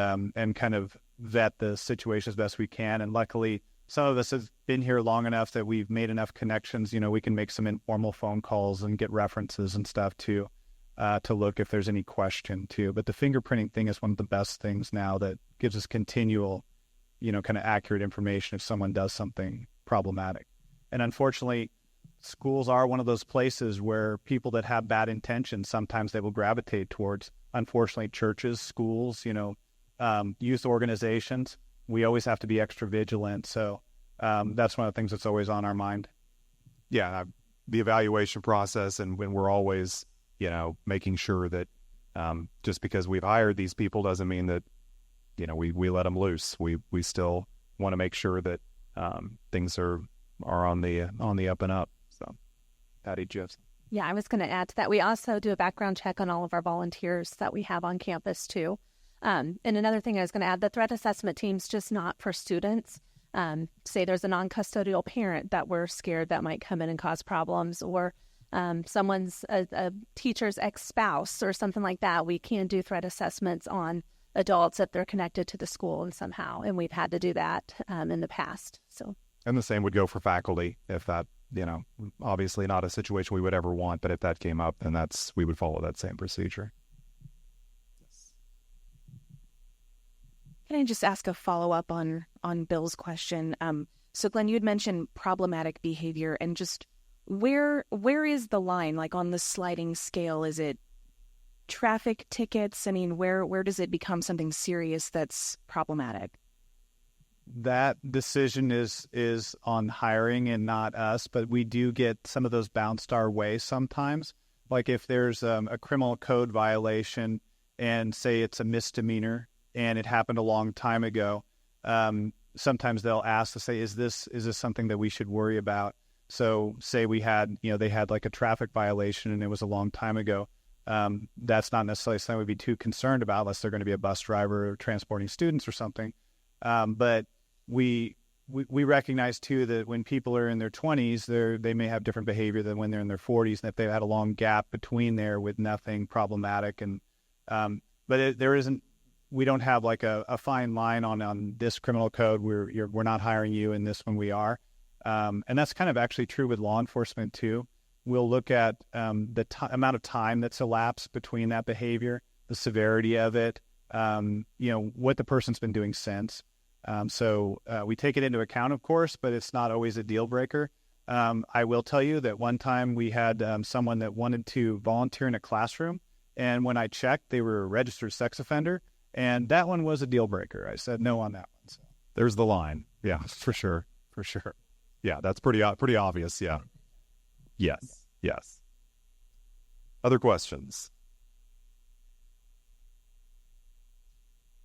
kind of vet the situation as best we can. And luckily, some of us have been here long enough that we've made enough connections. We can make some informal phone calls and get references and stuff too, to look if there's any question too. But the fingerprinting thing is one of the best things now that gives us continual, kind of accurate information if someone does something problematic. And unfortunately, schools are one of those places where people that have bad intentions, sometimes they will gravitate towards. Unfortunately, churches, schools, youth organizations, we always have to be extra vigilant. So that's one of the things that's always on our mind. Yeah, the evaluation process, and when we're always, making sure that just because we've hired these people doesn't mean that, we let them loose. We still want to make sure that things are on the up and up. So, Patty, Jeff. Yeah, I was going to add to that. We also do a background check on all of our volunteers that we have on campus too. And another thing I was going to add, the threat assessment team's just not for students. Say there's a non-custodial parent that we're scared that might come in and cause problems, or someone's a teacher's ex-spouse or something like that. We can do threat assessments on adults if they're connected to the school and somehow, and we've had to do that in the past. So, and the same would go for faculty if that, obviously not a situation we would ever want, but if that came up, then we would follow that same procedure. Can I just ask a follow-up on Bill's question? So Glenn, you had mentioned problematic behavior, and just where is the line, like on the sliding scale? Is it traffic tickets? I mean, where does it become something serious that's problematic? That decision is on hiring and not us, but we do get some of those bounced our way sometimes. Like if there's a criminal code violation and say it's a misdemeanor and it happened a long time ago, sometimes they'll ask to say, is this something that we should worry about? So say we had, they had like a traffic violation and it was a long time ago. That's not necessarily something we'd be too concerned about unless they're going to be a bus driver or transporting students or something. But we recognize too that when people are in their 20s, they may have different behavior than when they're in their 40s, and if they've had a long gap between there with nothing problematic. And we don't have like a fine line on this criminal code. We're not hiring you, and this one we are. And that's kind of actually true with law enforcement too. We'll look at the amount of time that's elapsed between that behavior, the severity of it, what the person's been doing since. So we take it into account, of course, but it's not always a deal breaker. I will tell you that one time we had someone that wanted to volunteer in a classroom, and when I checked, they were a registered sex offender, and that one was a deal breaker. I said no on that one. So. There's the line. Yeah, for sure. Yeah, that's pretty obvious. Yeah. Yes. Other questions?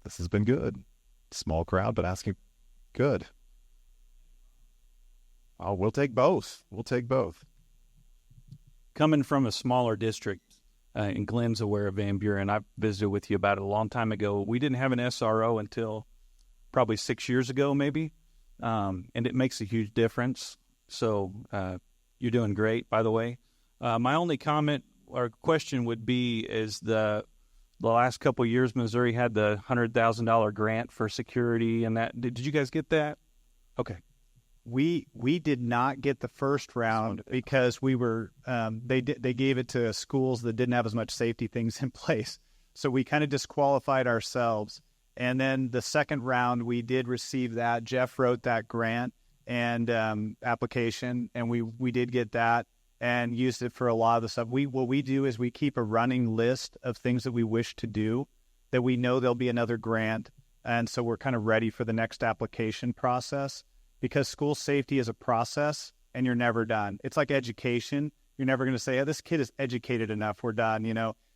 This has been good. Small crowd, but asking good. Oh, we'll take both. Coming from a smaller district, and Glenn's aware of Van Buren, I've visited with you about it a long time ago. We didn't have an SRO until probably 6 years ago, maybe, and it makes a huge difference. So you're doing great, by the way. My only comment or question would be is the last couple of years, Missouri had the $100,000 grant for security, and that. Did you guys get that? Okay. We did not get the first round because we were they gave it to schools that didn't have as much safety things in place, so we kind of disqualified ourselves. And then the second round, we did receive that. Jeff wrote that grant and application, and we did get that and used it for a lot of the stuff. What we do is we keep a running list of things that we wish to do that we know there'll be another grant, and so we're kind of ready for the next application process. Because school safety is a process, and you're never done. It's like education. You're never going to say, this kid is educated enough, we're done.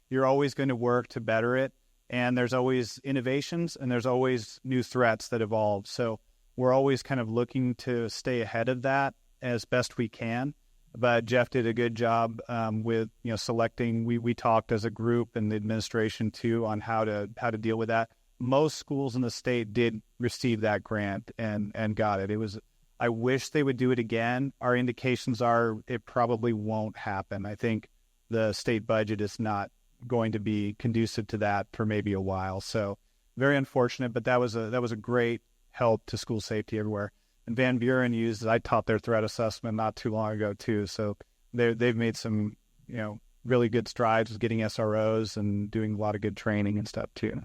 You're always going to work to better it, and there's always innovations, and there's always new threats that evolve. So we're always kind of looking to stay ahead of that as best we can. But Jeff did a good job with selecting. We talked as a group and the administration too on how to deal with that. Most schools in the state did receive that grant and got it. I wish they would do it again. Our indications are it probably won't happen. I think the state budget is not going to be conducive to that for maybe a while. So very unfortunate, but that was a great help to school safety everywhere. And Van Buren I taught their threat assessment not too long ago too. So they've made some, really good strides with getting SROs and doing a lot of good training and stuff too.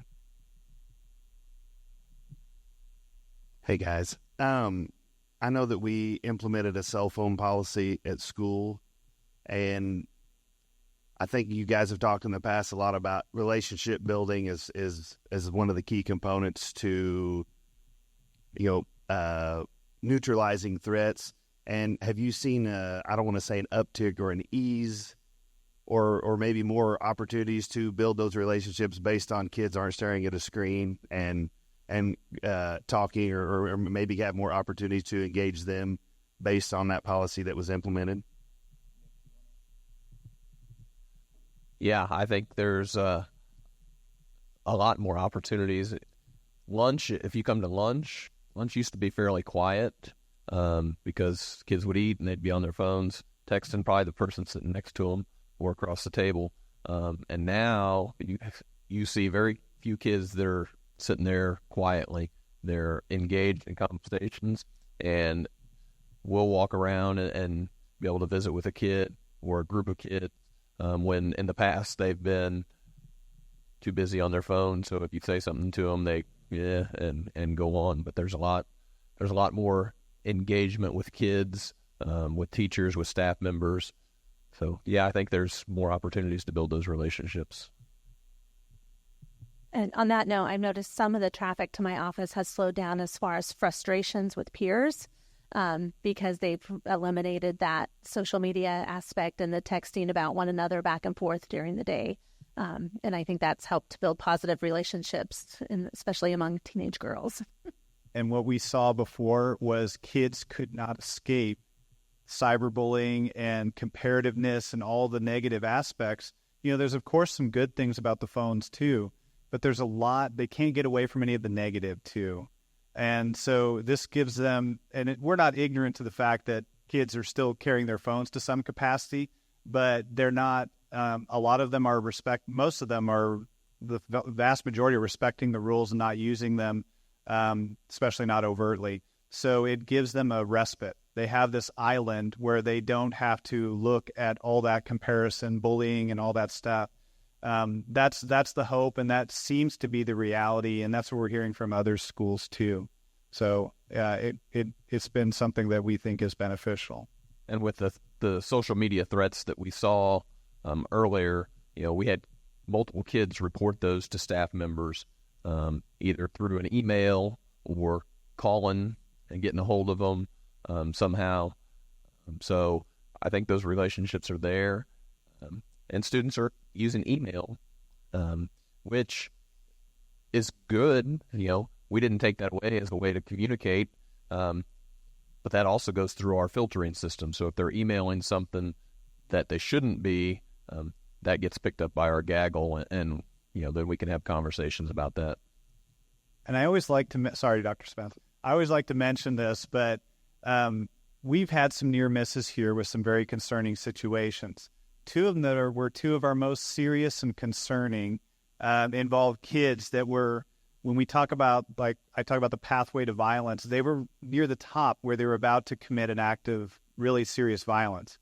Hey guys, I know that we implemented a cell phone policy at school, and I think you guys have talked in the past a lot about relationship building as one of the key components to, neutralizing threats. And have you seen I don't want to say an uptick or an ease or maybe more opportunities to build those relationships based on kids aren't staring at a screen and talking or maybe have more opportunities to engage them based on that policy that was implemented? Yeah, I think there's a lot more opportunities. Lunch, if you come to lunch used to be fairly quiet because kids would eat and they'd be on their phones, texting probably the person sitting next to them or across the table. And now you see very few kids that are sitting there quietly. They're engaged in conversations, and we'll walk around and be able to visit with a kid or a group of kids when in the past they've been too busy on their phone. So if you say something to them, they and go on. But there's a lot more engagement with kids, with teachers, with staff members. So yeah, I think there's more opportunities to build those relationships. And on that note, I've noticed some of the traffic to my office has slowed down as far as frustrations with peers, because they've eliminated that social media aspect and the texting about one another back and forth during the day. And I think that's helped to build positive relationships, especially among teenage girls. And what we saw before was kids could not escape cyberbullying and comparativeness and all the negative aspects. There's, of course, some good things about the phones, too, but there's a lot. They can't get away from any of the negative, too. And so this gives them, and we're not ignorant to the fact that kids are still carrying their phones to some capacity, but they're not, a lot of them are most of them are, the vast majority are respecting the rules and not using them, especially not overtly. So it gives them a respite. They have this island where they don't have to look at all that comparison, bullying, and all that stuff. That's the hope, and that seems to be the reality, and that's what we're hearing from other schools too. So it's been something that we think is beneficial. And with the social media threats that we saw earlier, we had multiple kids report those to staff members, either through an email or calling and getting a hold of them somehow. So I think those relationships are there. And students are using email, which is good. We didn't take that away as a way to communicate, but that also goes through our filtering system. So if they're emailing something that they shouldn't be, that gets picked up by our gaggle, and then we can have conversations about that. And I always like to, sorry, Dr. Smith, I always like to mention this, but we've had some near misses here with some very concerning situations. Two of them that were two of our most serious and concerning involved kids that were, when we talk about, like I talk about the pathway to violence, they were near the top where they were about to commit an act of really serious violence.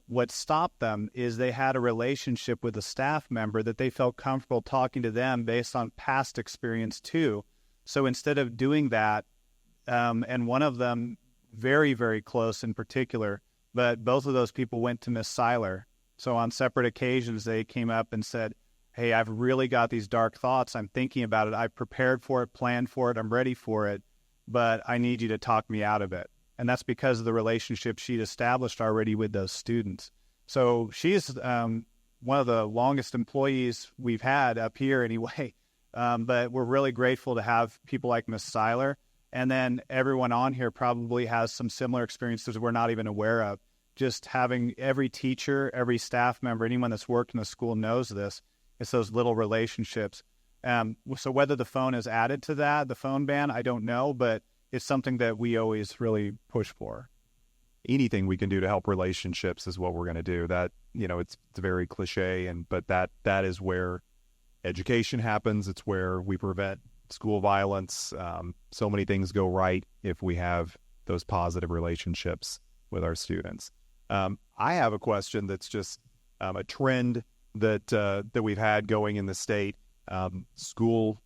What stopped them is they had a relationship with a staff member that they felt comfortable talking to them based on past experience too. So instead of doing that, and one of them very, very close in particular, but both of those people went to Miss Seiler. So on separate occasions, they came up and said, hey, I've really got these dark thoughts. I'm thinking about it. I've prepared for it, planned for it. I'm ready for it, but I need you to talk me out of it. And that's because of the relationship she'd established already with those students. So she's one of the longest employees we've had up here anyway. But we're really grateful to have people like Miss Seiler. And then everyone on here probably has some similar experiences we're not even aware of. Just having every teacher, every staff member, anyone that's worked in the school knows this. It's those little relationships. So whether the phone is added to that, the phone ban, I don't know, but it's something that we always really push for. Anything we can do to help relationships is what we're going to do. That, it's very cliche, but that is where education happens. It's where we prevent school violence. So many things go right if we have those positive relationships with our students. I have a question that's just a trend that we've had going in the state. School,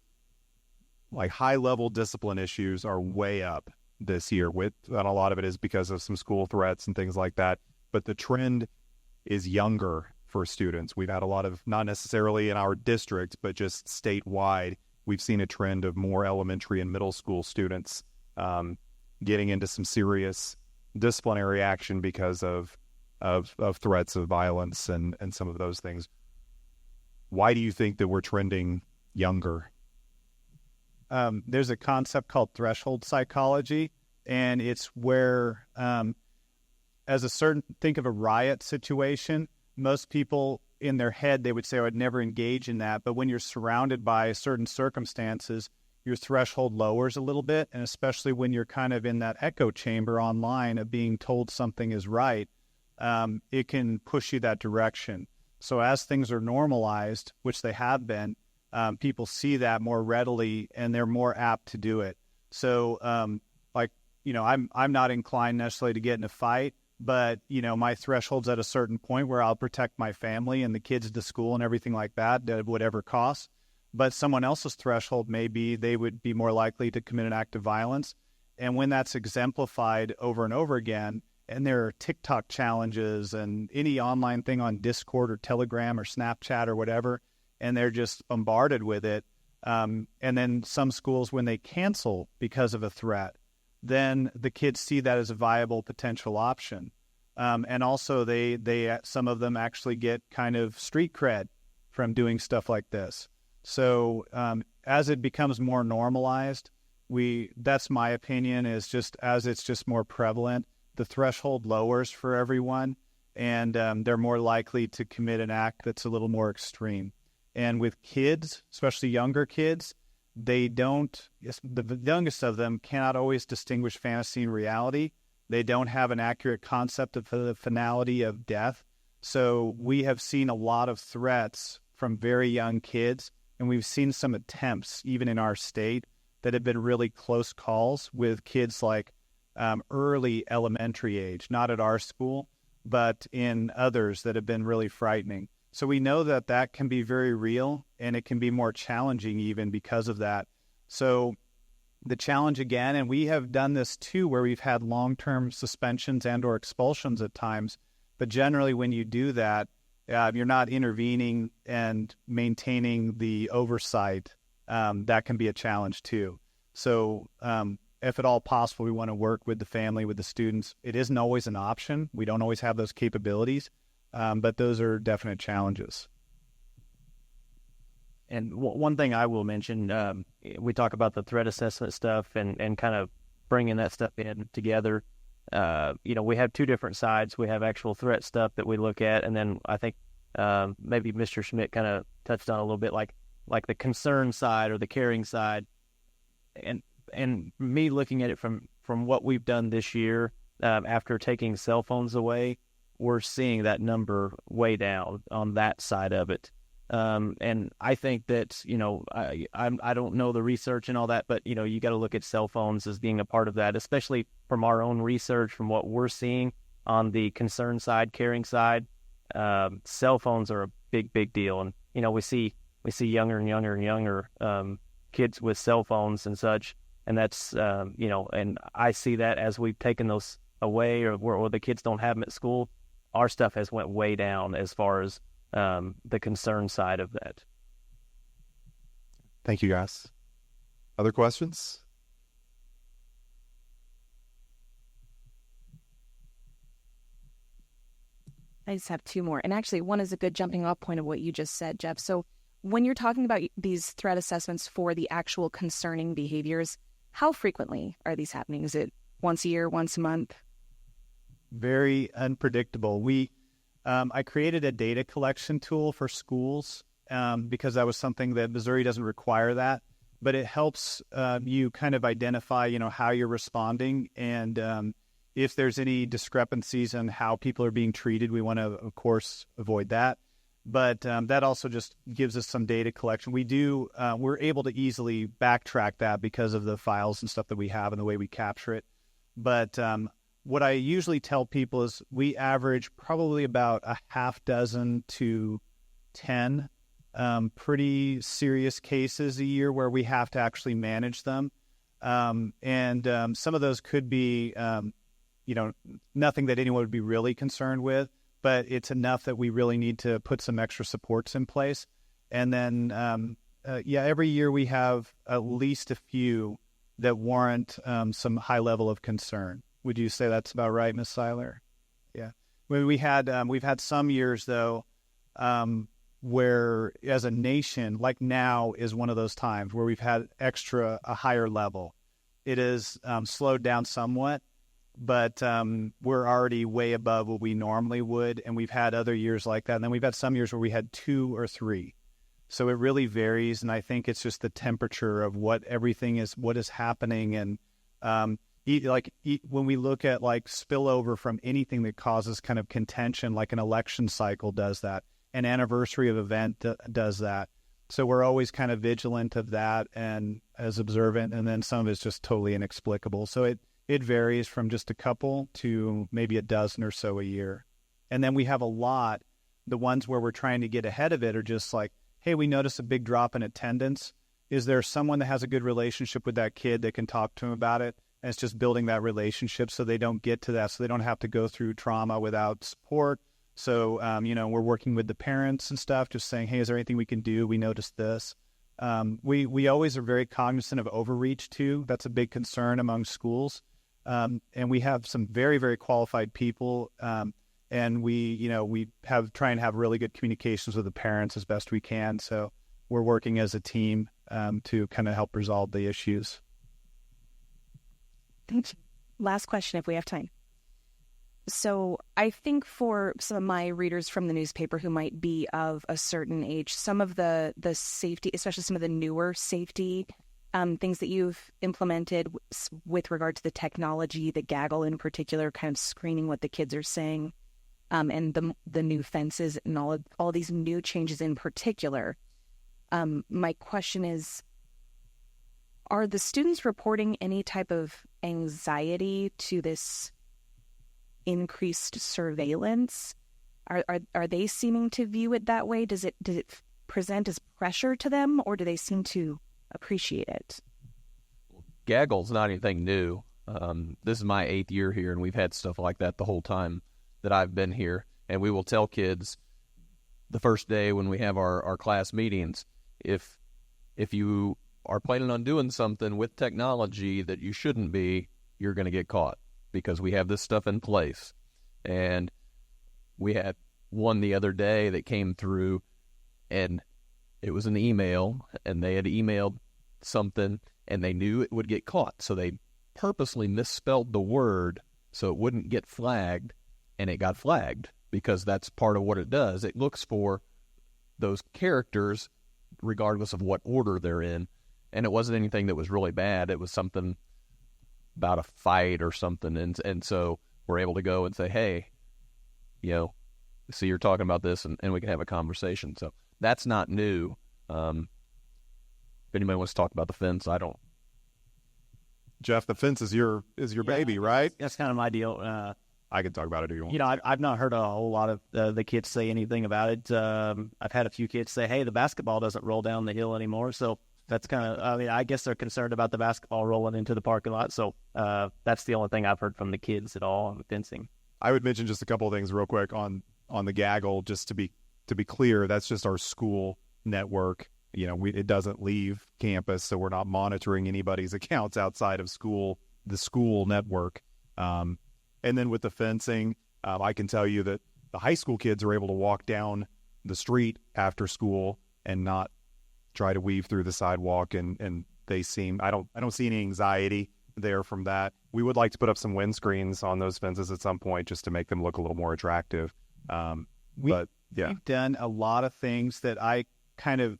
like high-level discipline issues are way up this year. And a lot of it is because of some school threats and things like that. But the trend is younger for students. We've had a lot of, not necessarily in our district, but just statewide, we've seen a trend of more elementary and middle school students getting into some serious disciplinary action because of threats of violence and some of those things. Why do you think that we're trending younger? There's a concept called threshold psychology, and it's where, think of a riot situation. Most people in their head, they would say, I would never engage in that. But when you're surrounded by certain circumstances, your threshold lowers a little bit. And especially when you're kind of in that echo chamber online of being told something is right, it can push you that direction. So as things are normalized, which they have been, people see that more readily and they're more apt to do it. So, I'm not inclined necessarily to get in a fight, but, my threshold's at a certain point where I'll protect my family and the kids to school and everything like that at whatever cost. But someone else's threshold may be they would be more likely to commit an act of violence. And when that's exemplified over and over again, and there are TikTok challenges and any online thing on Discord or Telegram or Snapchat or whatever, and they're just bombarded with it. And then some schools, when they cancel because of a threat, then the kids see that as a viable potential option. And also they some of them actually get kind of street cred from doing stuff like this. So as it becomes more normalized, that's my opinion, is just as it's just more prevalent, the threshold lowers for everyone, and they're more likely to commit an act that's a little more extreme. And with kids, especially younger kids, the youngest of them cannot always distinguish fantasy and reality. They don't have an accurate concept of the finality of death. So we have seen a lot of threats from very young kids, and we've seen some attempts, even in our state, that have been really close calls with kids like early elementary age, not at our school, but in others that have been really frightening. So we know that that can be very real, and it can be more challenging even because of that. So the challenge again, and we have done this too, where we've had long-term suspensions and or expulsions at times, but generally when you do that, you're not intervening and maintaining the oversight. That can be a challenge too. So if at all possible, we want to work with the family, with the students. It isn't always an option. We don't always have those capabilities, but those are definite challenges. And one thing I will mention, we talk about the threat assessment stuff and kind of bringing that stuff in together. We have two different sides. We have actual threat stuff that we look at, and then I think maybe Mr. Schmidt kind of touched on a little bit like the concern side or the caring side. And me looking at it from what we've done this year, after taking cell phones away, we're seeing that number way down on that side of it. And I think that, I don't know the research and all that, but, you got to look at cell phones as being a part of that, especially from our own research, from what we're seeing on the concern side, caring side. Cell phones are a big, big deal. And, we see younger and younger and younger kids with cell phones and such. And that's, and I see that as we've taken those away or the kids don't have them at school, our stuff has went way down as far as the concern side of that. Thank you, guys. Other questions? I just have two more. And actually, one is a good jumping off point of what you just said, Jeff. So when you're talking about these threat assessments for the actual concerning behaviors, how frequently are these happening? Is it once a year, once a month? Very unpredictable. I created a data collection tool for schools because that was something that Missouri doesn't require that, but it helps you kind of identify, how you're responding, and if there's any discrepancies in how people are being treated, we want to, of course, avoid that. But that also just gives us some data collection. We're able to easily backtrack that because of the files and stuff that we have and the way we capture it. But what I usually tell people is we average probably about a half dozen to 10 pretty serious cases a year where we have to actually manage them. And some of those could be, nothing that anyone would be really concerned with, but it's enough that we really need to put some extra supports in place. And then, every year we have at least a few that warrant some high level of concern. Would you say that's about right, Ms. Seiler? Yeah. We've had some years, though, where as a nation, like now is one of those times where we've had a higher level. It is slowed down somewhat, but we're already way above what we normally would. And we've had other years like that. And then we've had some years where we had 2 or 3. So it really varies. And I think it's just the temperature of what is happening. And when we look at like spillover from anything that causes kind of contention, like an election cycle does that, an anniversary of event does that. So we're always kind of vigilant of that and as observant, and then some of it's just totally inexplicable. So it varies from just a couple to maybe a dozen or so a year. And then we have a lot, the ones where we're trying to get ahead of it are just like, hey, we noticed a big drop in attendance. Is there someone that has a good relationship with that kid that can talk to him about it? And it's just building that relationship so they don't get to that, so they don't have to go through trauma without support. So, we're working with the parents and stuff, just saying, hey, is there anything we can do? We noticed this. We always are very cognizant of overreach, too. That's a big concern among schools. And we have some very, very qualified people. And we try and have really good communications with the parents as best we can. So we're working as a team to kind of help resolve the issues. Last question, if we have time. So I think for some of my readers from the newspaper who might be of a certain age, some of the safety, especially some of the newer safety things that you've implemented with regard to the technology, the gaggle in particular, kind of screening what the kids are saying, and the new fences and all these new changes in particular. My question is, are the students reporting any type of anxiety to this increased surveillance? Are they seeming to view it that way? Does it present as pressure to them, or do they seem to appreciate it? Gaggle's not anything new. This is my 8th year here, and we've had stuff like that the whole time that I've been here. And we will tell kids the first day when we have our class meetings, if you are planning on doing something with technology that you shouldn't be, you're going to get caught, because we have this stuff in place. And we had one the other day that came through, and it was an email, and they had emailed something, and they knew it would get caught. So they purposely misspelled the word so it wouldn't get flagged, and it got flagged, because that's part of what it does. It looks for those characters regardless of what order they're in. And it wasn't anything that was really bad. It was something about a fight or something. And so we're able to go and say, hey, see, you're talking about this, and we can have a conversation. So that's not new. If anybody wants to talk about the fence, I don't. Jeff, the fence is your baby, right? That's kind of my deal. I can talk about it if you want. I've not heard a whole lot of the kids say anything about it. I've had a few kids say, hey, the basketball doesn't roll down the hill anymore. So that's kind of, I guess they're concerned about the basketball rolling into the parking lot. So that's the only thing I've heard from the kids at all on the fencing. I would mention just a couple of things real quick on the gaggle, just to be clear. That's just our school network. It doesn't leave campus, so we're not monitoring anybody's accounts outside of the school network. And then with the fencing, I can tell you that the high school kids are able to walk down the street after school and not try to weave through the sidewalk, and they seem, I don't see any anxiety there from that. We would like to put up some windscreens on those fences at some point just to make them look a little more attractive. We've done a lot of things that I kind of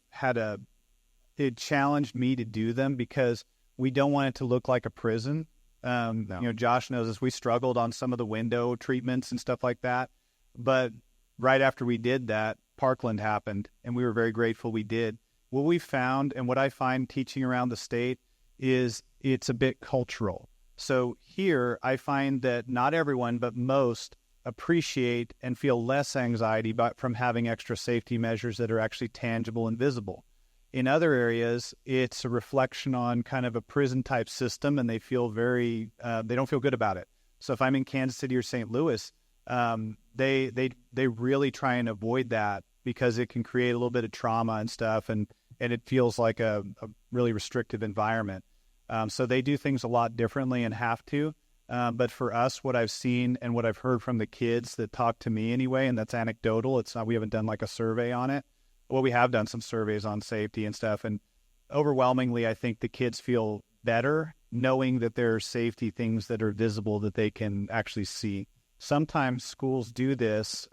it challenged me to do them because we don't want it to look like a prison. No. Josh knows this. We struggled on some of the window treatments and stuff like that. But right after we did that, Parkland happened, and we were very grateful we did. What we found, and what I find teaching around the state, is it's a bit cultural. So here, I find that not everyone, but most, appreciate and feel less anxiety from having extra safety measures that are actually tangible and visible. In other areas, it's a reflection on kind of a prison-type system, and they feel they don't feel good about it. So if I'm in Kansas City or St. Louis, they really try and avoid that because it can create a little bit of trauma and stuff, and it feels like a really restrictive environment. So they do things a lot differently and have to. But for us, what I've seen and what I've heard from the kids that talk to me anyway, and that's anecdotal, it's not, we haven't done like a survey on it. Well, we have done some surveys on safety and stuff, and overwhelmingly, I think the kids feel better knowing that there are safety things that are visible that they can actually see. Sometimes schools do this.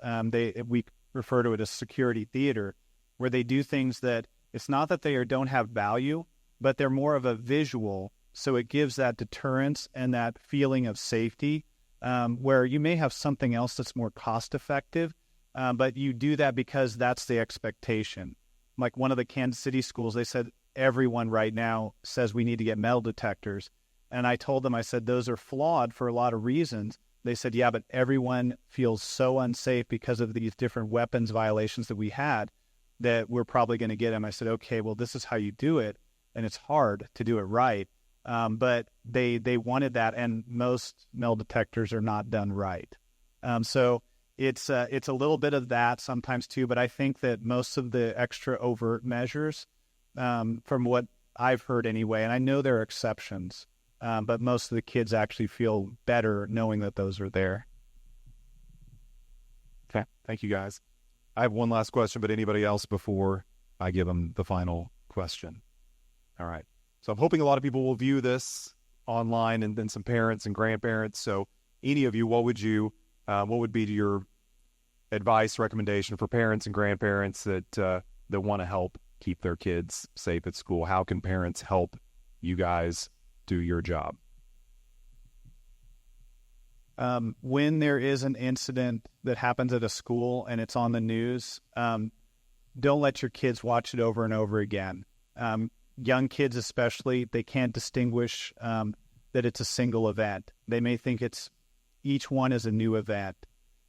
We refer to it as security theater, where they do things that it's not that they don't have value, but they're more of a visual. So it gives that deterrence and that feeling of safety, where you may have something else that's more cost effective, but you do that because that's the expectation. Like one of the Kansas City schools, they said everyone right now says we need to get metal detectors. And I told them, I said, those are flawed for a lot of reasons. They said, yeah, but everyone feels so unsafe because of these different weapons violations that we had that we're probably going to get them. I said, okay, well, this is how you do it. And it's hard to do it right. But they wanted that, and most metal detectors are not done right. So it's a little bit of that sometimes too, but I think that most of the extra overt measures, from what I've heard anyway, and I know there are exceptions, but most of the kids actually feel better knowing that those are there. Okay, thank you guys. I have one last question, but anybody else before I give them the final question? All right. So I'm hoping a lot of people will view this online, and then some parents and grandparents. So any of you, what would be your advice, recommendation for parents and grandparents that want to help keep their kids safe at school? How can parents help you guys do your job? When there is an incident that happens at a school and it's on the news, don't let your kids watch it over and over again. Young kids especially, they can't distinguish that it's a single event. They may think each one is a new event.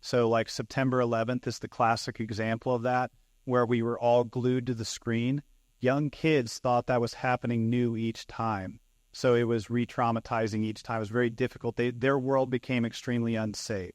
So like September 11th is the classic example of that, where we were all glued to the screen. Young kids thought that was happening new each time. So it was re-traumatizing each time. It was very difficult. Their world became extremely unsafe.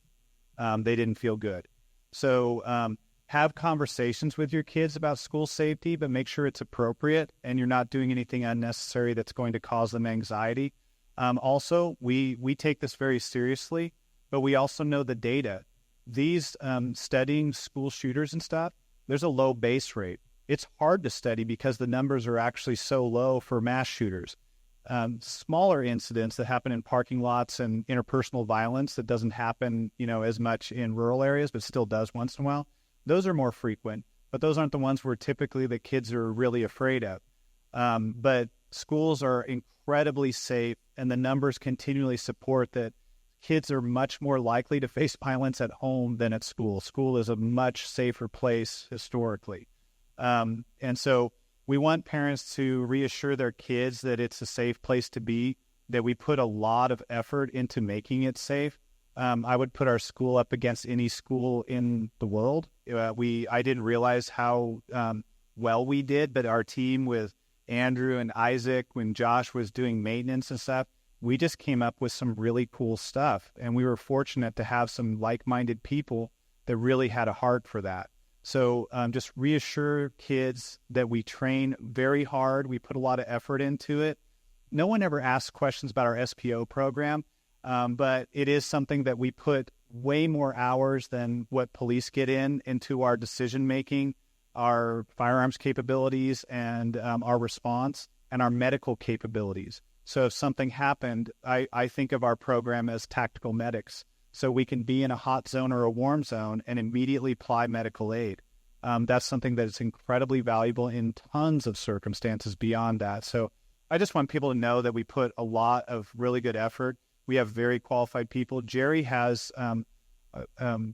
They didn't feel good. So have conversations with your kids about school safety, but make sure it's appropriate and you're not doing anything unnecessary that's going to cause them anxiety. Also, we take this very seriously, but we also know the data. These studying school shooters and stuff, there's a low base rate. It's hard to study because the numbers are actually so low for mass shooters. Smaller incidents that happen in parking lots and interpersonal violence that doesn't happen, as much in rural areas, but still does once in a while. Those are more frequent, but those aren't the ones where typically the kids are really afraid of. But schools are incredibly safe, and the numbers continually support that kids are much more likely to face violence at home than at school. School is a much safer place historically. And so we want parents to reassure their kids that it's a safe place to be, that we put a lot of effort into making it safe. I would put our school up against any school in the world. I didn't realize how well we did, but our team with Andrew and Isaac, when Josh was doing maintenance and stuff, we just came up with some really cool stuff. And we were fortunate to have some like-minded people that really had a heart for that. So just reassure kids that we train very hard. We put a lot of effort into it. No one ever asks questions about our SPO program, but it is something that we put way more hours than what police get into our decision-making, our firearms capabilities, and our response, and our medical capabilities. So if something happened, I think of our program as tactical medics. So we can be in a hot zone or a warm zone and immediately apply medical aid. That's something that is incredibly valuable in tons of circumstances beyond that. So I just want people to know that we put a lot of really good effort. We have very qualified people. Jerry has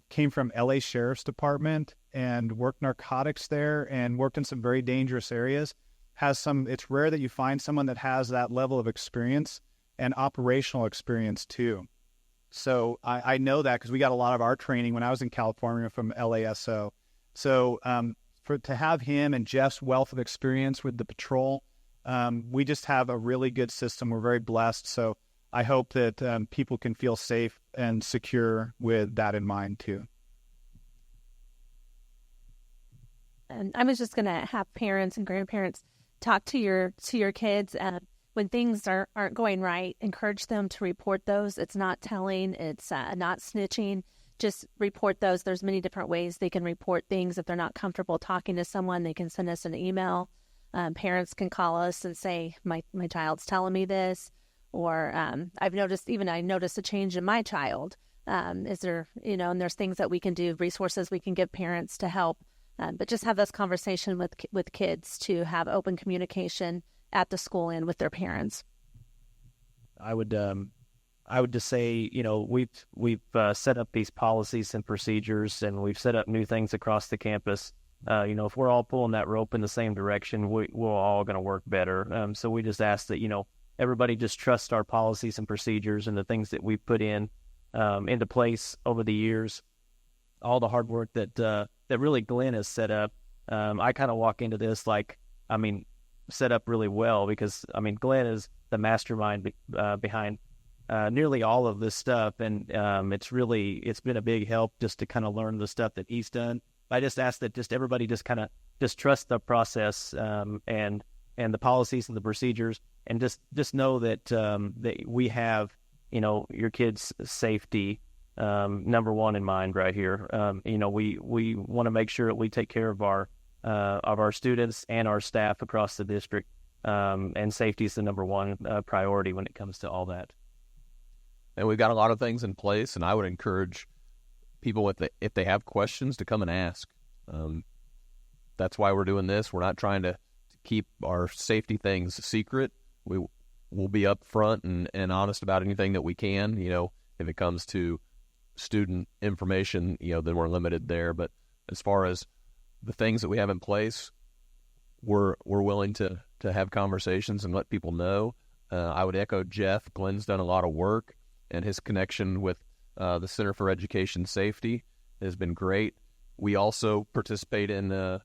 came from LA Sheriff's Department and worked narcotics there and worked in some very dangerous areas. It's rare that you find someone that has that level of experience and operational experience too. So I know that because we got a lot of our training when I was in California from LASO. So to have him and Jeff's wealth of experience with the patrol, we just have a really good system. We're very blessed. So I hope that people can feel safe and secure with that in mind too. And I was just going to have parents and grandparents talk to your kids. When things aren't going right, encourage them to report those. It's not telling. It's not snitching. Just report those. There's many different ways they can report things. If they're not comfortable talking to someone, they can send us an email. Parents can call us and say, my child's telling me this. or I noticed a change in my child. Is there, and there's things that we can do, resources we can give parents to help, but just have this conversation with kids to have open communication at the school and with their parents. I would just say, we've set up these policies and procedures, and we've set up new things across the campus. If we're all pulling that rope in the same direction, we're all going to work better. So we just ask that, everybody just trust our policies and procedures and the things that we've put into place over the years. All the hard work that really Glenn has set up. I kind of walk into this set up really well, because Glenn is the mastermind behind nearly all of this stuff, and it's been a big help just to kind of learn the stuff that he's done. I just ask that just everybody just trust the process and the policies and the procedures, and just know that that we have your kids' safety number one in mind right here. We want to make sure that we take care of our students and our staff across the district, and safety is the number one priority when it comes to all that. And we've got a lot of things in place, and I would encourage people, if they have questions, to come and ask. That's why we're doing this. We're not trying to keep our safety things secret. We'll be upfront and honest about anything that we can. If it comes to student information, then we're limited there. But as far as the things that we have in place, we're willing to have conversations and let people know. I would echo Jeff. Glenn's done a lot of work, and his connection with the Center for Education Safety has been great. We also participate in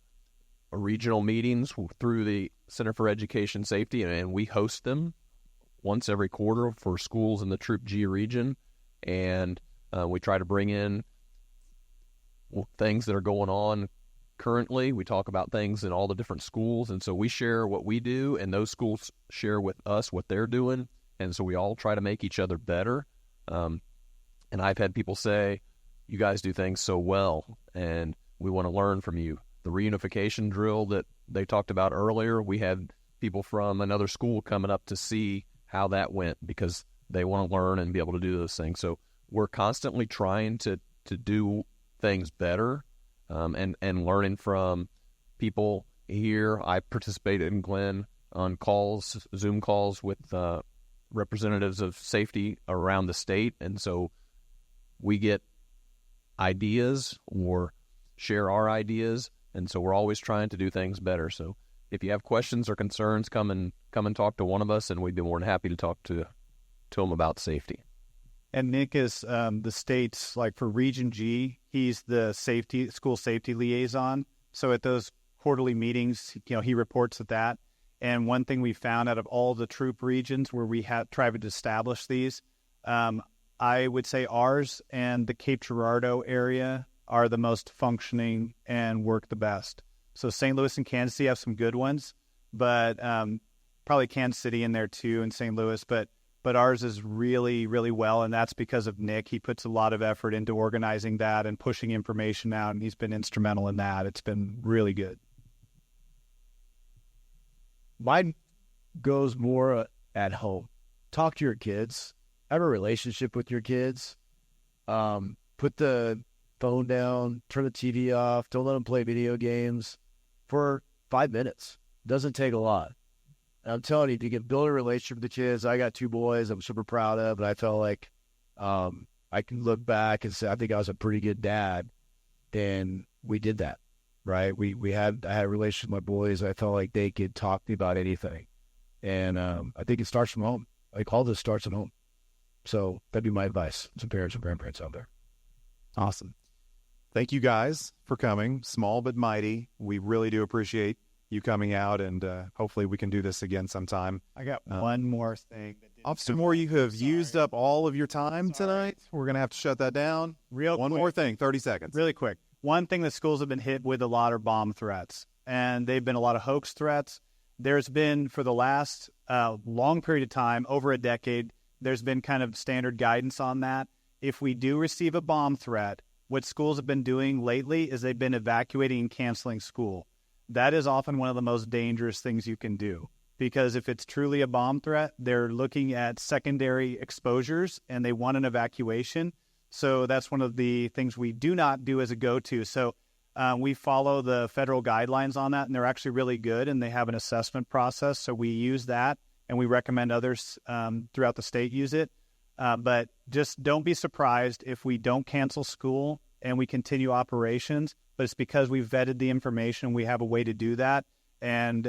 regional meetings through the Center for Education Safety, and we host them once every quarter for schools in the Troop G region. And we try to bring in things that are going on currently. We talk about things in all the different schools, and so we share what we do, and those schools share with us what they're doing, and so we all try to make each other better. And I've had people say, you guys do things so well, and we want to learn from you. The reunification drill that they talked about earlier, we had people from another school coming up to see how that went, because they want to learn and be able to do those things. So we're constantly trying to do things better, and learning from people here. I participated in Glenn on calls, Zoom calls with representatives of safety around the state, and so we get ideas or share our ideas, and so we're always trying to do things better. So if you have questions or concerns, come and talk to one of us, and we'd be more than happy to talk to them about safety. And Nick is the state's, for Region G, he's the school safety liaison. So at those quarterly meetings, he reports at that. And one thing we found out of all the troop regions where we have tried to establish these, I would say ours and the Cape Girardeau area are the most functioning and work the best. So St. Louis and Kansas City have some good ones, but probably Kansas City in there too, and St. Louis. But ours is really, really well, and that's because of Nick. He puts a lot of effort into organizing that and pushing information out, and he's been instrumental in that. It's been really good. Mine goes more at home. Talk to your kids. Have a relationship with your kids. Put the phone down. Turn the TV off. Don't let them play video games for 5 minutes. Doesn't take a lot. And I'm telling you, if you can build a relationship with the kids, I got 2 boys I'm super proud of, and I felt like I can look back and say I think I was a pretty good dad. And we did that, right? I had a relationship with my boys. I felt like they could talk to me about anything. And I think it starts from home. All this starts at home. So that'd be my advice to parents and grandparents out there. Awesome. Thank you guys for coming. Small but mighty. We really do appreciate you coming out, and hopefully we can do this again sometime. I got one more thing. Officer Moore, you have used up all of your time tonight. We're going to have to shut that down. One more thing, 30 seconds. Really quick. One thing that schools have been hit with a lot are bomb threats, and they've been a lot of hoax threats. There's been, for the last long period of time, over a decade, there's been kind of standard guidance on that. If we do receive a bomb threat, what schools have been doing lately is they've been evacuating and canceling school. That is often one of the most dangerous things you can do. because if it's truly a bomb threat, they're looking at secondary exposures and they want an evacuation. So that's one of the things we do not do as a go-to. So we follow the federal guidelines on that, and they're actually really good, and they have an assessment process. So we use that, and we recommend others throughout the state use it. But just don't be surprised if we don't cancel school and we continue operations, but it's because we've vetted the information. We have a way to do that. And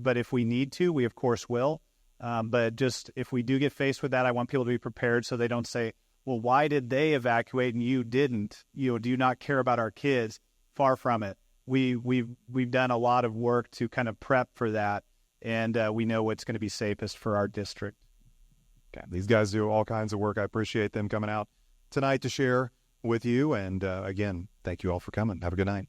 but if we need to, we of course will. But just if we do get faced with that, I want people to be prepared so they don't say, well, why did they evacuate and you didn't? Do you not care about our kids? Far from it. We've done a lot of work to kind of prep for that, and we know what's going to be safest for our district. Okay. These guys do all kinds of work. I appreciate them coming out tonight to share with you. And again, thank you all for coming. Have a good night.